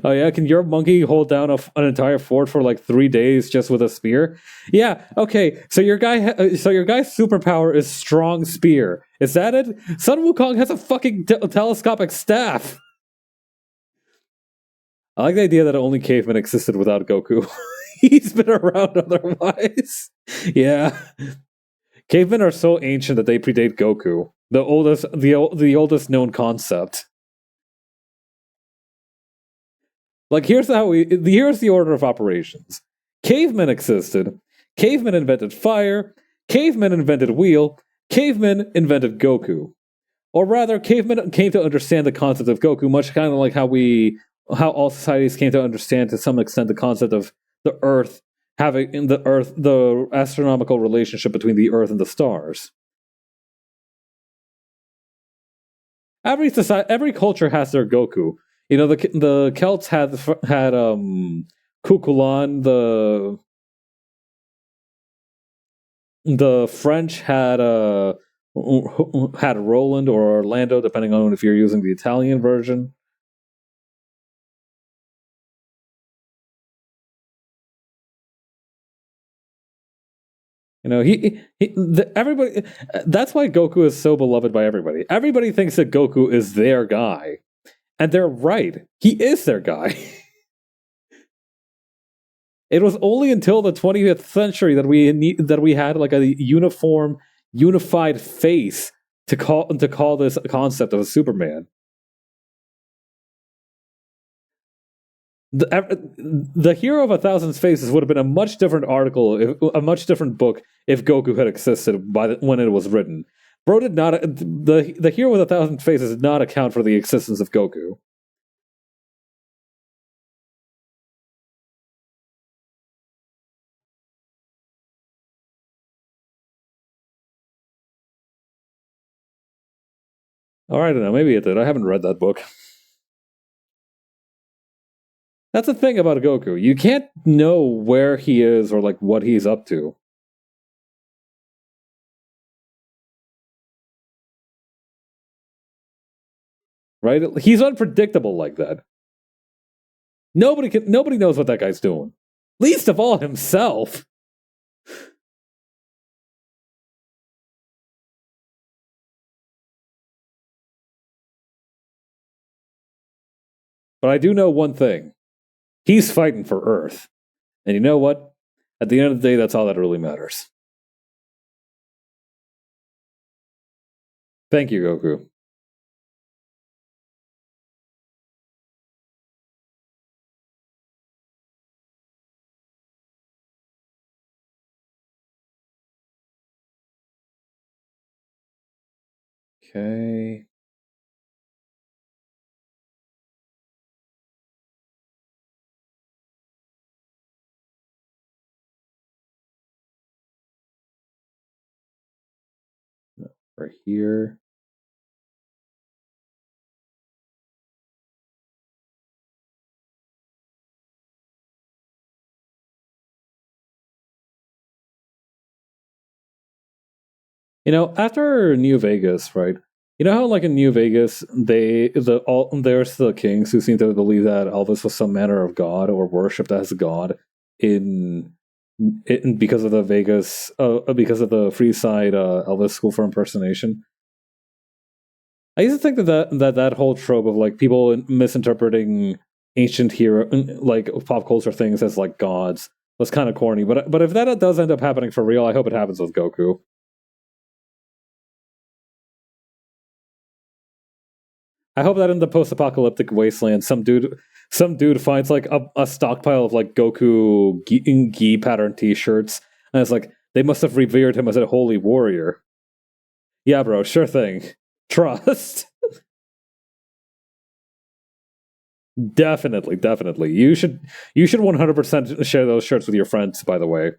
Oh yeah, can your monkey hold down an entire fort for like 3 days just with a spear? Yeah, okay. So your guy's superpower is strong spear. Is that it? Sun Wukong has a fucking telescopic staff. I like the idea that only cavemen existed without Goku. He's been around otherwise. Yeah. Cavemen are so ancient that they predate Goku. The oldest known concept. Like here's the order of operations. Cavemen existed. Cavemen invented fire. Cavemen invented wheel. Cavemen invented Goku. Or rather, cavemen came to understand the concept of Goku, much kind of like how all societies came to understand to some extent the concept of the Earth having the astronomical relationship between the Earth and the stars. Every culture has their Goku. You know, the Celts had Cuchulainn, the French had Roland or Orlando, depending on if you're using the Italian version. You know, everybody. That's why Goku is so beloved by everybody. Everybody thinks that Goku is their guy, and they're right. He is their guy. It was only until the 20th century that we had like a unified face to call this a concept of a Superman. The Hero of a Thousand Faces would have been a much different a much different book if Goku had existed when it was written. Bro did not. The Hero with a Thousand Faces did not account for the existence of Goku. Or I don't know, maybe it did. I haven't read that book. That's the thing about Goku. You can't know where he is or like what he's up to. Right? He's unpredictable like that. Nobody knows what that guy's doing. Least of all himself. But I do know one thing. He's fighting for Earth. And you know what? At the end of the day, that's all that really matters. Thank you, Goku. Okay. Right here. You know, after New Vegas, right? You know how, like in New Vegas, there's the kings who seem to believe that Elvis was some manner of god or worshipped as a god in because of the Vegas, because of the Freeside Elvis School for Impersonation. I used to think that whole trope of like people misinterpreting ancient hero, like pop culture things as like gods, was kind of corny. But if that does end up happening for real, I hope it happens with Goku. I hope that in the post-apocalyptic wasteland, some dude finds like a stockpile of like Goku gi pattern T-shirts, and it's like they must have revered him as a holy warrior. Yeah, bro, sure thing. Trust. Definitely, definitely. You should 100% share those shirts with your friends, by the way.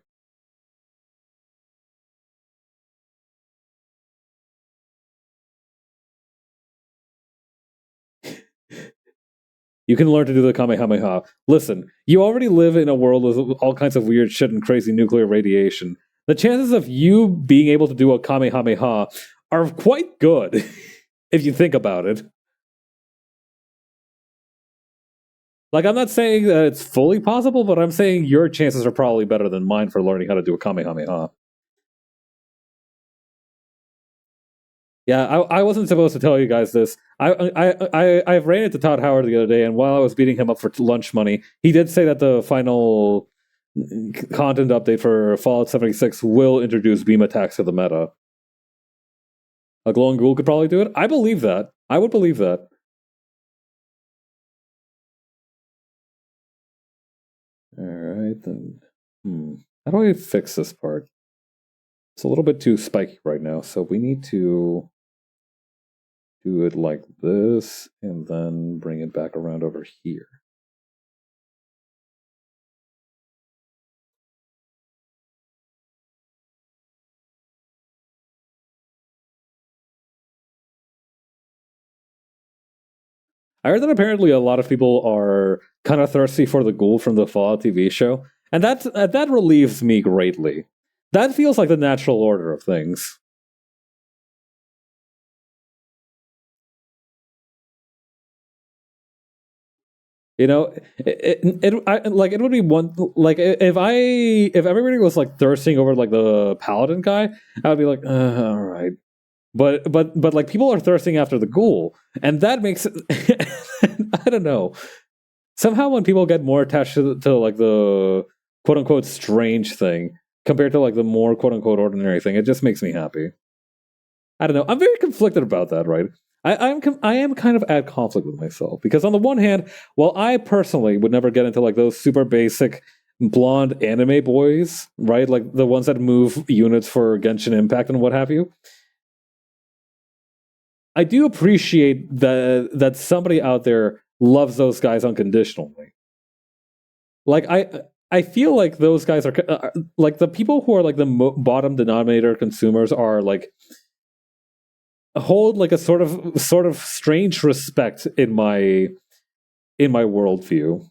You can learn to do the Kamehameha. Listen, you already live in a world with all kinds of weird shit and crazy nuclear radiation. The chances of you being able to do a Kamehameha are quite good, if you think about it. Like, I'm not saying that it's fully possible, but I'm saying your chances are probably better than mine for learning how to do a Kamehameha. Yeah, I wasn't supposed to tell you guys this. I ran into Todd Howard the other day, and while I was beating him up for lunch money, he did say that the final content update for Fallout 76 will introduce beam attacks to the meta. A glowing ghoul could probably do it. I believe that. I would believe that. All right then. How do I fix this part? It's a little bit too spiky right now, so we need to do it like this and then bring it back around over here. I heard that apparently a lot of people are kind of thirsty for the ghoul from the Fallout TV show, and that relieves me greatly. That feels like the natural order of things. You know, like it would be one like if everybody was like thirsting over like the paladin guy, I would be like, all right. But like people are thirsting after the ghoul, and that makes it. I don't know. Somehow when people get more attached to like the quote unquote strange thing compared to like the more quote unquote ordinary thing, it just makes me happy. I don't know. I'm very conflicted about that, right? I am kind of at conflict with myself because on the one hand, while I personally would never get into like those super basic blonde anime boys, right? Like the ones that move units for Genshin Impact and what have you. I do appreciate that somebody out there loves those guys unconditionally. Like I feel like those guys are like the people who are like the bottom denominator consumers are like hold like a sort of strange respect in my worldview.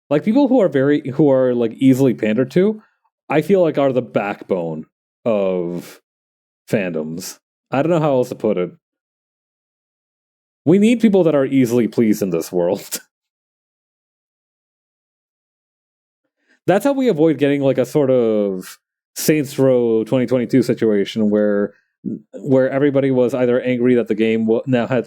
Like people who are like easily pandered to, I feel like are the backbone of fandoms. I don't know how else to put it. We need people that are easily pleased in this world. That's how we avoid getting like a sort of Saints Row 2022 situation where everybody was either angry that the game now had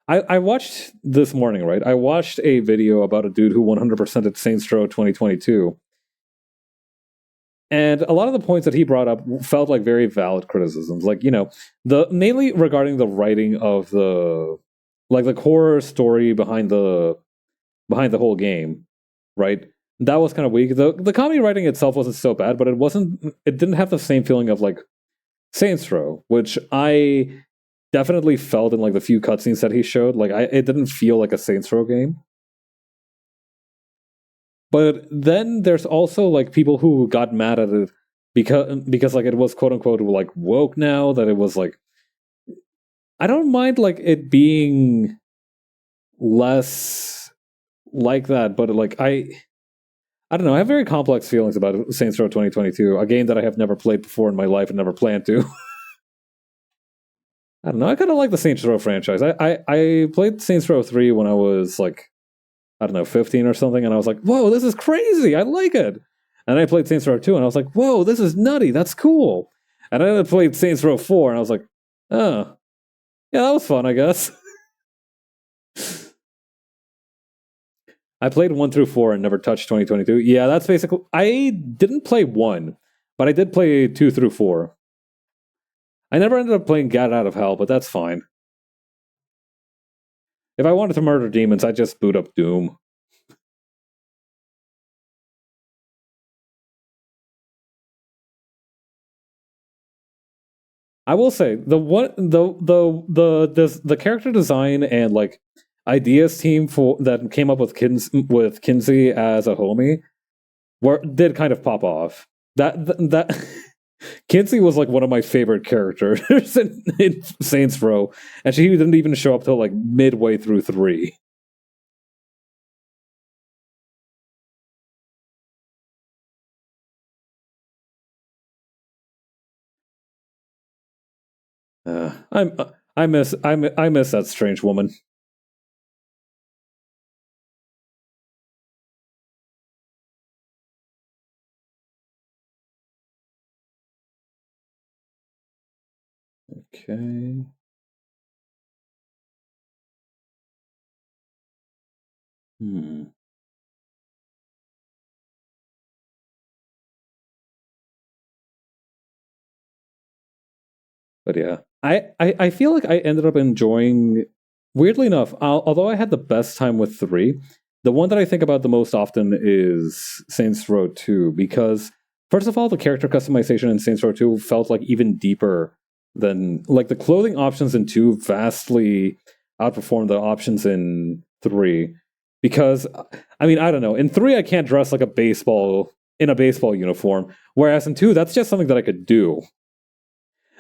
I watched this morning, right? I watched a video about a dude who 100%ed Saints Row 2022. And a lot of the points that he brought up felt like very valid criticisms. Like, the mainly regarding the writing of the core story behind the whole game, right? That was kind of weak. The comedy writing itself wasn't so bad, but it didn't have the same feeling of like Saints Row, which I definitely felt in like the few cutscenes that he showed. Like it didn't feel like a Saints Row game. But then there's also like people who got mad at it because like it was quote unquote like woke now, that it was like I don't mind like it being less like that, but like I don't know. I have very complex feelings about Saints Row 2022, a game that I have never played before in my life and never plan to. I don't know. I kind of like the Saints Row franchise. I played Saints Row 3 when I was like I don't know, 15 or something, and I was like, whoa, this is crazy, I like it. And I played Saints Row 2, and I was like, whoa, this is nutty, that's cool. And then I played Saints Row 4, and I was like, oh, yeah, that was fun, I guess. I played 1 through 4 and never touched 2022. Yeah, that's basically... I didn't play 1, but I did play 2 through 4. I never ended up playing Get Out of Hell, but that's fine. If I wanted to murder demons, I'd just boot up Doom. I will say the character design and like ideas team for that came up with Kinsey as a homie did kind of pop off. That Kinsey was like one of my favorite characters in Saints Row, and she didn't even show up till like midway through 3. I miss that strange woman. Okay. But yeah, I feel like I ended up enjoying, weirdly enough, although I had the best time with 3, the one that I think about the most often is Saints Row 2, because first of all, the character customization in Saints Row 2 felt like even deeper than, like, the clothing options in 2 vastly outperformed the options in 3. Because, I mean, I don't know, in 3 I can't dress like in a baseball uniform, whereas in 2 that's just something that I could do.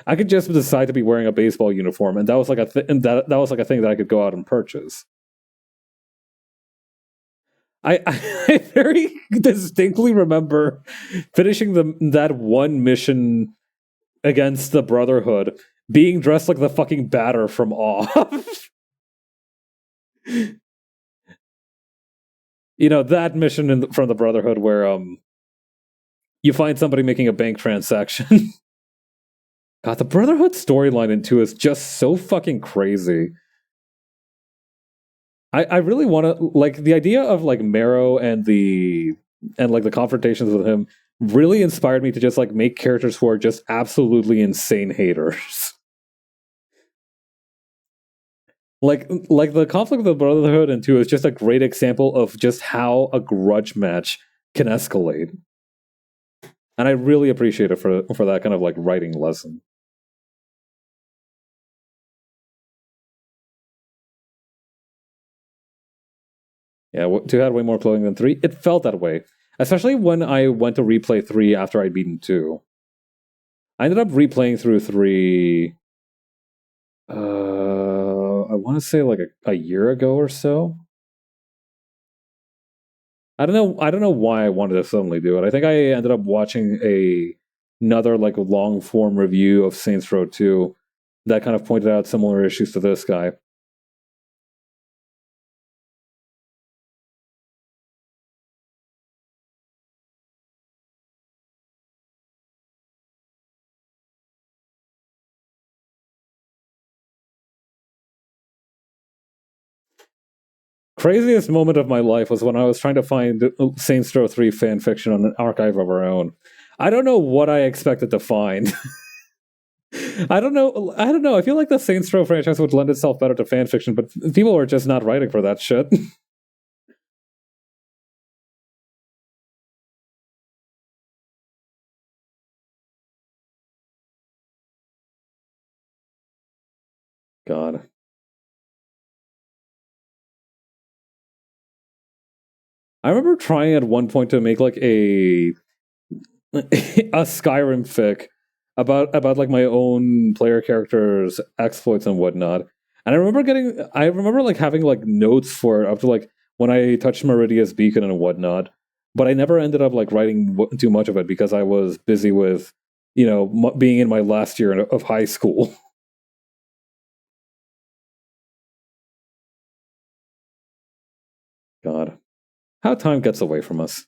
I could just decide to be wearing a baseball uniform, and that was like that was like a thing that I could go out and purchase. I very distinctly remember finishing that one mission against the Brotherhood, being dressed like the fucking batter from Off. You know, that mission from the Brotherhood where you find somebody making a bank transaction. God, the Brotherhood storyline in 2 is just so fucking crazy. I really want to, like, the idea of like Marrow and like the confrontations with him really inspired me to just like make characters who are just absolutely insane haters. like the conflict with the Brotherhood in 2 is just a great example of just how a grudge match can escalate. And I really appreciate it for that kind of like writing lesson. Yeah, 2 had way more clothing than 3. It felt that way. Especially when I went to replay 3 after I'd beaten 2. I ended up replaying through 3, I want to say like a year ago or so. I don't know why I wanted to suddenly do it. I think I ended up watching another like long form review of Saints Row 2 that kind of pointed out similar issues to this guy. Craziest moment of my life was when I was trying to find Saints Row 3 fan fiction on an archive of our own. I don't know what I expected to find. I don't know. I feel like the Saints Row franchise would lend itself better to fan fiction, but people are just not writing for that shit. God. I remember trying at one point to make like a Skyrim fic about like my own player characters' exploits and whatnot. And I remember like having like notes for it up to like when I touched Meridia's beacon and whatnot. But I never ended up like writing too much of it because I was busy with, being in my last year of high school. God. How time gets away from us.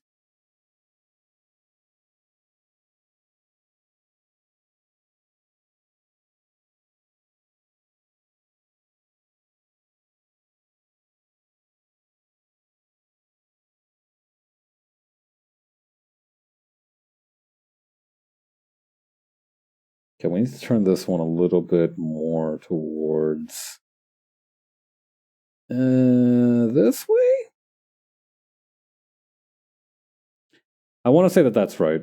Okay, we need to turn this one a little bit more towards this way? I want to say that that's right.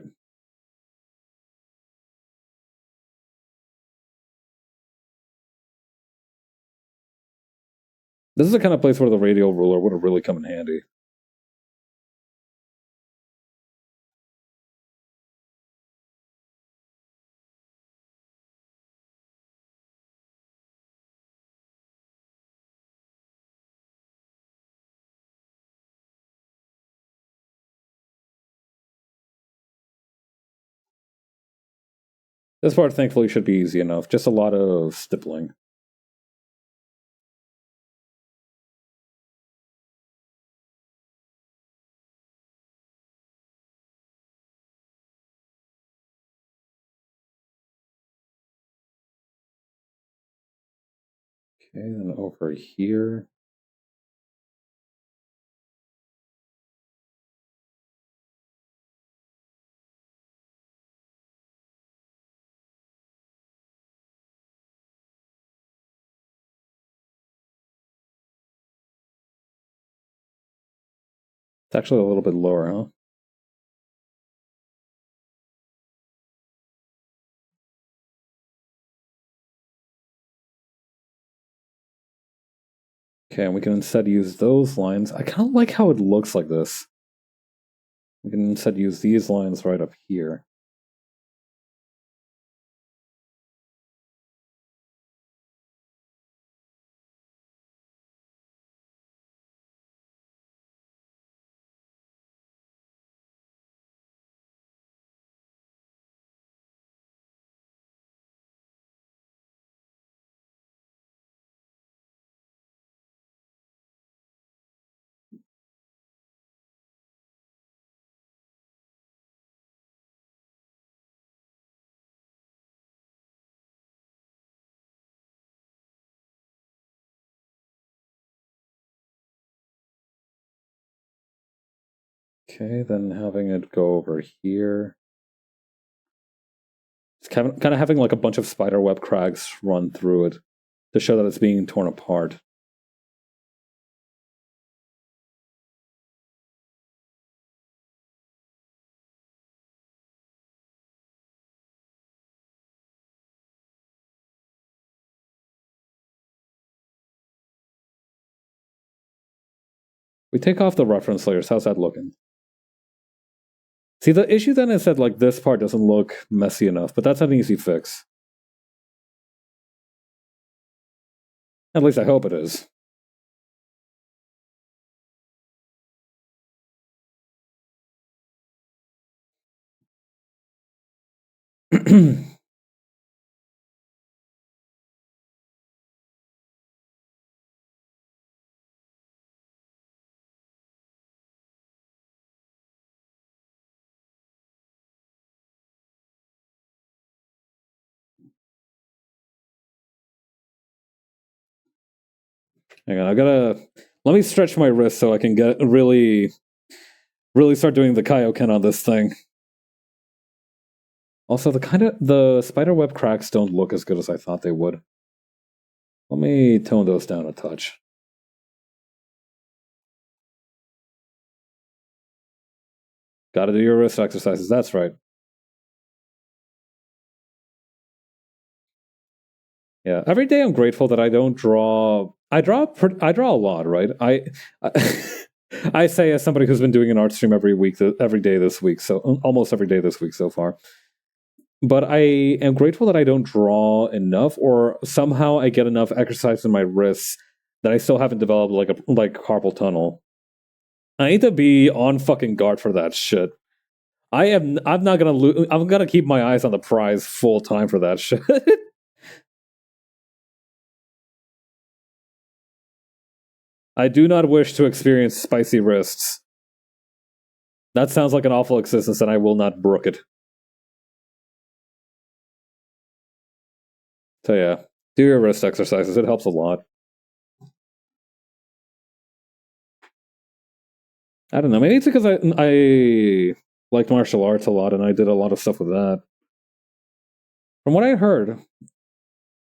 This is the kind of place where the radial ruler would have really come in handy. This part, thankfully, should be easy enough. Just a lot of stippling. Okay, then over here. It's actually a little bit lower, huh? Okay, and we can instead use those lines. I kind of like how it looks like this. We can instead use these lines right up here. Okay, then having it go over here. It's kind of having like a bunch of spiderweb cracks run through it to show that it's being torn apart. We take off the reference layers. How's that looking? See, the issue then is that like this part doesn't look messy enough, but that's an easy fix. At least I hope it is. Hang on, I gotta let me stretch my wrist so I can get really start doing the Kaioken on this thing. Also, the spiderweb cracks don't look as good as I thought they would. Let me tone those down a touch. Gotta do your wrist exercises, that's right. Yeah, every day I'm grateful that I don't draw. I draw a lot, right? I say as somebody who's been doing an art stream every day this week, so almost every day this week so far. But I am grateful that I don't draw enough, or somehow I get enough exercise in my wrists that I still haven't developed like carpal tunnel. I need to be on fucking guard for that shit. I'm not gonna lose. I'm gonna keep my eyes on the prize full time for that shit. I do not wish to experience spicy wrists. That sounds like an awful existence, and I will not brook it. So yeah, do your wrist exercises. It helps a lot. I don't know. Maybe it's because I liked martial arts a lot, and I did a lot of stuff with that. From what I heard,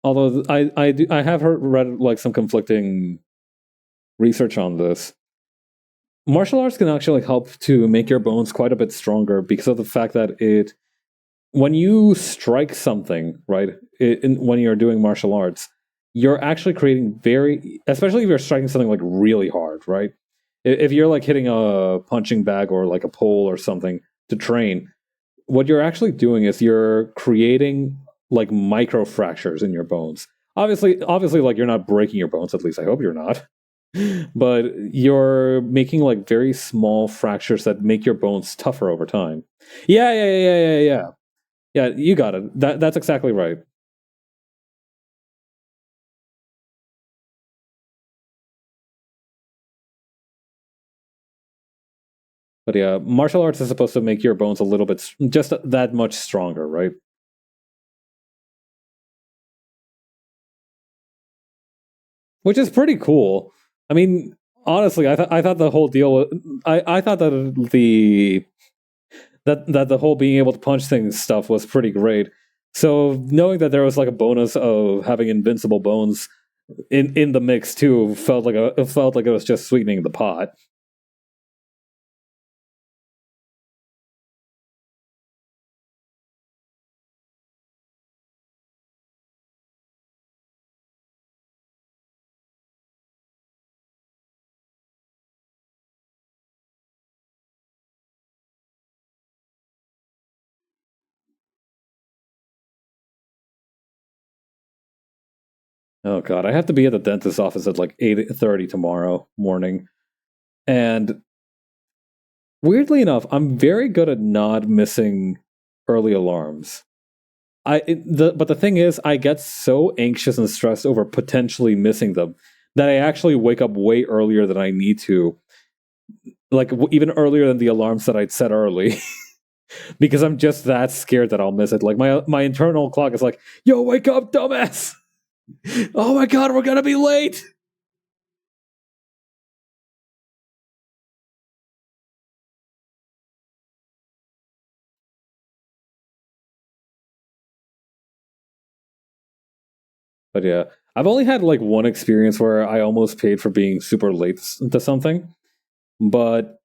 although I have read like some conflicting research on this. Martial arts can actually help to make your bones quite a bit stronger because of the fact that when you strike something, right, when you're doing martial arts, you're actually creating especially if you're striking something like really hard, right? If you're like hitting a punching bag or like a pole or something to train, what you're actually doing is you're creating like micro fractures in your bones. Obviously, like you're not breaking your bones. At least I hope you're not. But you're making like very small fractures that make your bones tougher over time. Yeah. Yeah, you got it. That's exactly right. But yeah, martial arts is supposed to make your bones a little bit just that much stronger, right? Which is pretty cool. I mean, honestly, I thought the whole deal. I thought that the whole being able to punch things stuff was pretty great. So knowing that there was like a bonus of having invincible bones in the mix too it felt like it was just sweetening the pot. Oh god, I have to be at the dentist's office at like 8:30 tomorrow morning, and weirdly enough, I'm very good at not missing early alarms. But the thing is, I get so anxious and stressed over potentially missing them that I actually wake up way earlier than I need to, like even earlier than the alarms that I'd set early, because I'm just that scared that I'll miss it. Like my internal clock is like, "Yo, wake up, dumbass! Oh my god, we're gonna be late." But yeah, I've only had like one experience where I almost paid for being super late to something. But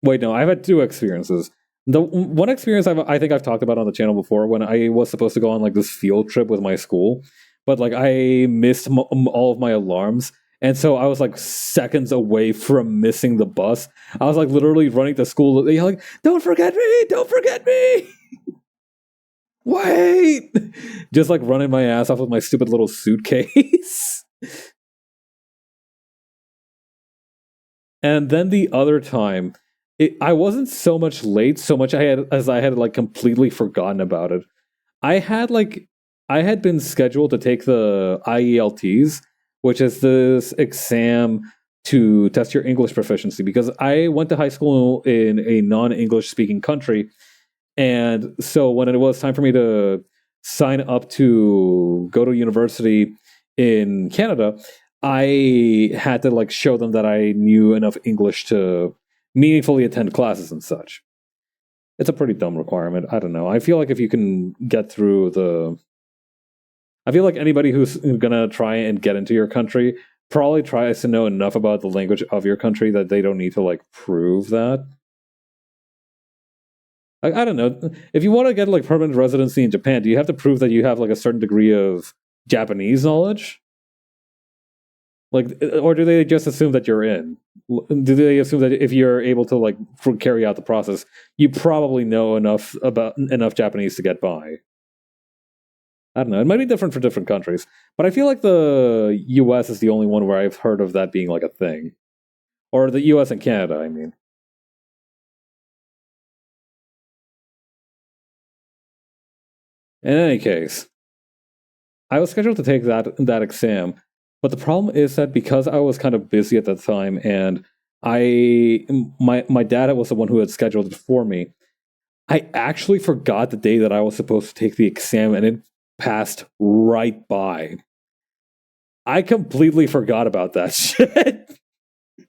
wait, no, I've had two experiences. The one experience I think I've talked about on the channel before when I was supposed to go on like this field trip with my school, but like I missed all of my alarms. And so I was like seconds away from missing the bus. I was like literally running to school, like, "Don't forget me! Don't forget me! Wait!" Just like running my ass off with my stupid little suitcase. And then the other time, I wasn't so much late, so much I had like completely forgotten about it. I had like I had been scheduled to take the IELTs, which is this exam to test your English proficiency because I went to high school in a non-English speaking country, and so when it was time for me to sign up to go to university in Canada, I had to like show them that I knew enough English to meaningfully attend classes and such. It's a pretty dumb requirement. I don't know. I feel like if you can get through I feel like anybody who's gonna try and get into your country probably tries to know enough about the language of your country that they don't need to like prove that. I don't know. If you want to get like permanent residency in Japan, do you have to prove that you have like a certain degree of Japanese knowledge? Like, or do they just assume that you're in? Do they assume that if you're able to like carry out the process, you probably know enough Japanese to get by? I don't know. It might be different for different countries, but I feel like the U.S. is the only one where I've heard of that being like a thing, or the U.S. and Canada. I mean, in any case, I was scheduled to take that exam, but the problem is that because I was kind of busy at that time and my dad was the one who had scheduled it for me. I actually forgot the day that I was supposed to take the exam, and it passed right by. I completely forgot about that shit.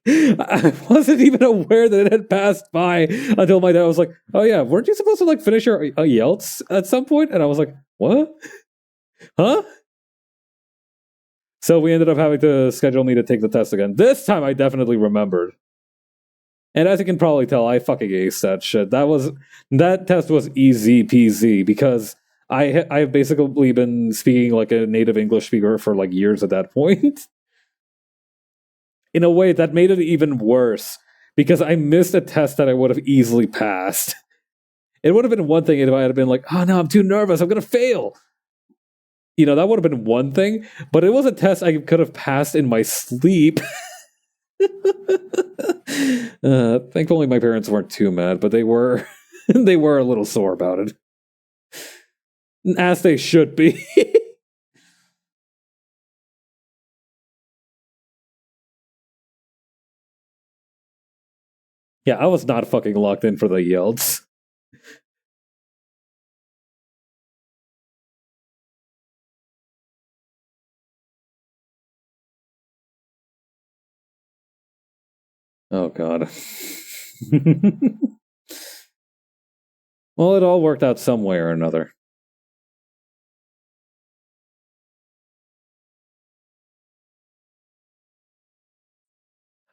I wasn't even aware that it had passed by until my dad was like, "Oh yeah, weren't you supposed to like finish your IELTS at some point?" And I was like, "What? Huh?" So we ended up having to schedule me to take the test again. This time I definitely remembered. And as you can probably tell, I fucking aced that shit. That test was easy peasy because I've basically been speaking like a native English speaker for like years at that point. In a way that made it even worse because I missed a test that I would have easily passed. It would have been one thing if I had been like, "Oh no, I'm too nervous, I'm gonna fail." That would have been one thing, but it was a test I could have passed in my sleep. Thankfully, my parents weren't too mad, but they were they were a little sore about it, as they should be. Yeah, I was not fucking locked in for the yields. Oh god. Well, it all worked out some way or another.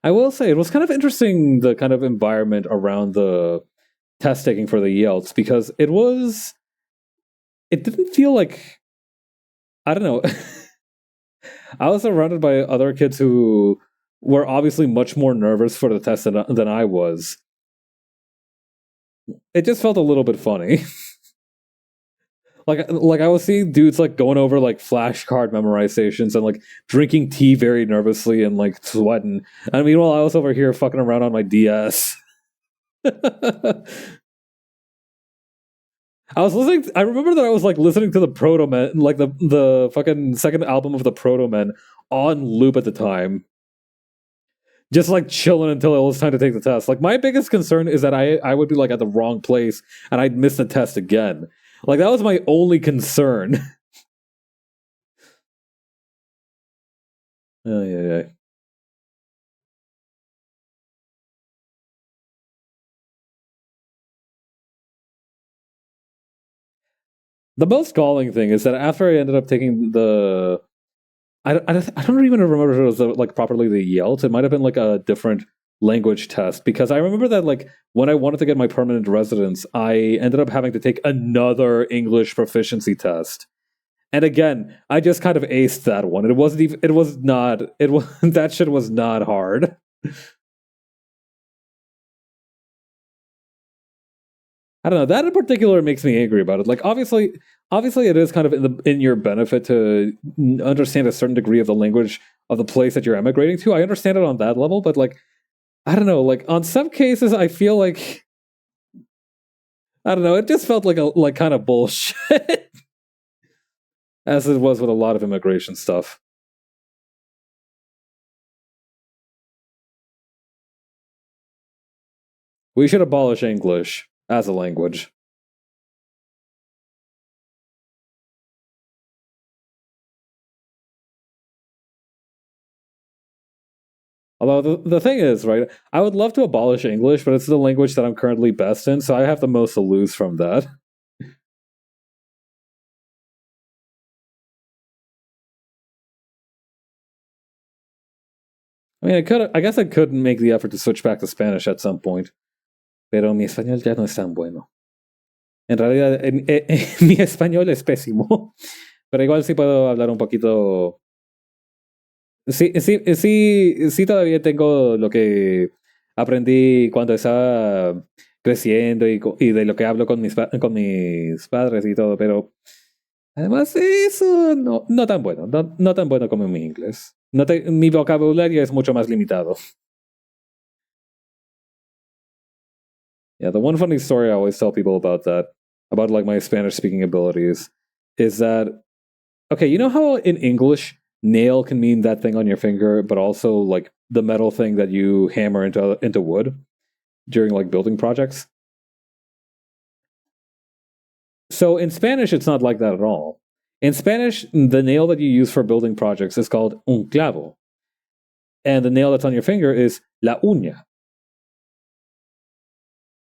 I will say it was kind of interesting the kind of environment around the test taking for the yields because it didn't feel like, I don't know. I was surrounded by other kids who were obviously much more nervous for the test than I was. It just felt a little bit funny. Like I was seeing dudes like going over like flashcard memorizations and like drinking tea very nervously and like sweating. And meanwhile, I was over here fucking around on my DS. I remember that I was like listening to the Proto Men, like the fucking second album of the Proto Men on loop at the time. Just like chilling until it was time to take the test. Like my biggest concern is that I would be like at the wrong place and I'd miss the test again. Like that was my only concern. Oh yeah, yeah. The most galling thing is that after I ended up taking the, I don't even remember if it was like properly the Yelp. It might have been like a different language test because I remember that like when I wanted to get my permanent residence, I ended up having to take another English proficiency test. And again, I just kind of aced that one. It wasn't even. It was not. It was that shit was not hard. I don't know. That in particular makes me angry about it. Like obviously, it is kind of in your benefit to understand a certain degree of the language of the place that you're emigrating to. I understand it on that level, but like I don't know. Like on some cases, I feel like I don't know. It just felt like a like kind of bullshit, as it was with a lot of immigration stuff. We should abolish English as a language. Although the thing is, right, I would love to abolish English, but it's the language that I'm currently best in, so I have the most to lose from that. I mean, I guess I could make the effort to switch back to Spanish at some point. Pero mi español ya no es tan bueno. En realidad, mi español es pésimo. Pero igual sí puedo hablar un poquito. Sí, todavía tengo lo que aprendí cuando estaba creciendo y de lo que hablo con mis padres y todo, pero además eso no tan bueno, no tan bueno como mi inglés. Mi vocabulario es mucho más limitado. Yeah, the one funny story I always tell people about that, about like my Spanish speaking abilities, is that okay, you know how in English nail can mean that thing on your finger, but also like the metal thing that you hammer into wood during like building projects. So in Spanish, it's not like that at all. In Spanish, the nail that you use for building projects is called un clavo, and the nail that's on your finger is la uña.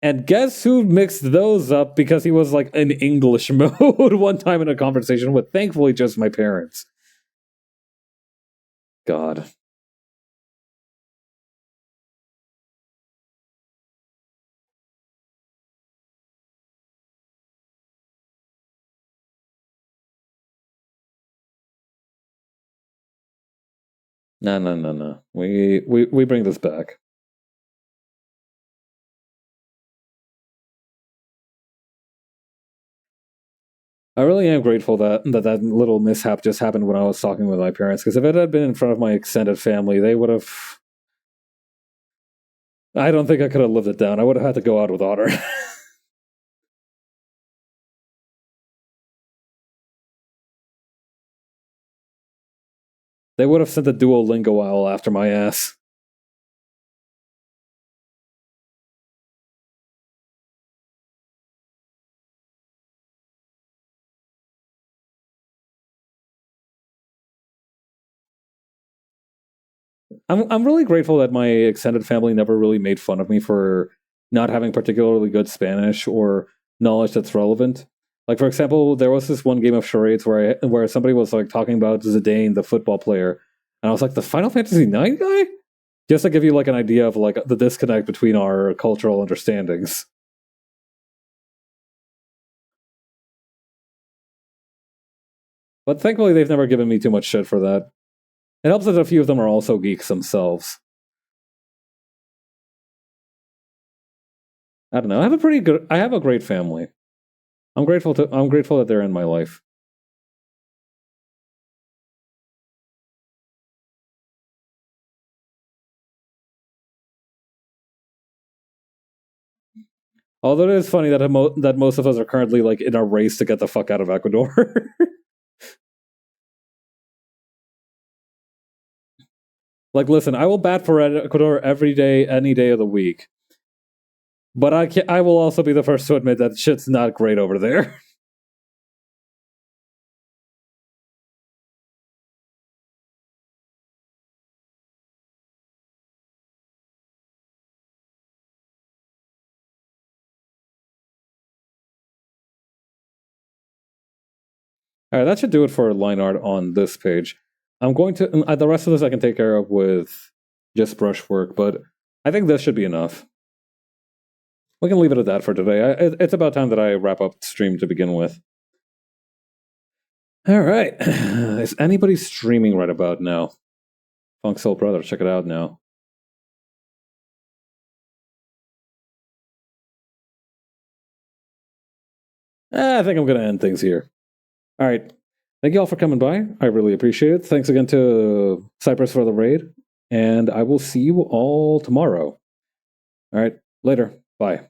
And guess who mixed those up because he was like in English mode one time in a conversation with, thankfully, just my parents. God. No. We bring this back. I really am grateful that little mishap just happened when I was talking with my parents, because if it had been in front of my extended family, they would have. I don't think I could have lived it down. I would have had to go out with honor. They would have sent a Duolingo owl after my ass. I'm really grateful that my extended family never really made fun of me for not having particularly good Spanish or knowledge that's relevant. Like, for example, there was this one game of charades where somebody was like talking about Zidane, the football player, and I was like, the Final Fantasy IX guy? Just to give you like an idea of like the disconnect between our cultural understandings. But thankfully, they've never given me too much shit for that. It helps that a few of them are also geeks themselves. I don't know. I have a great family. I'm grateful that they're in my life. Although it is funny that most of us are currently like in a race to get the fuck out of Ecuador. Like, listen, I will bat for Ecuador every day, any day of the week. But I will also be the first to admit that shit's not great over there. All right, that should do it for line art on this page. I'm going to the rest of this I can take care of with just brushwork, but I think this should be enough. We can leave it at that for today. It's about time that I wrap up the stream to begin with. All right, is anybody streaming right about now? Funk Soul Brother, check it out now. I think I'm going to end things here. All right. Thank you all for coming by. I really appreciate it. Thanks again to Cypress for the raid. And I will see you all tomorrow. All right. Later. Bye.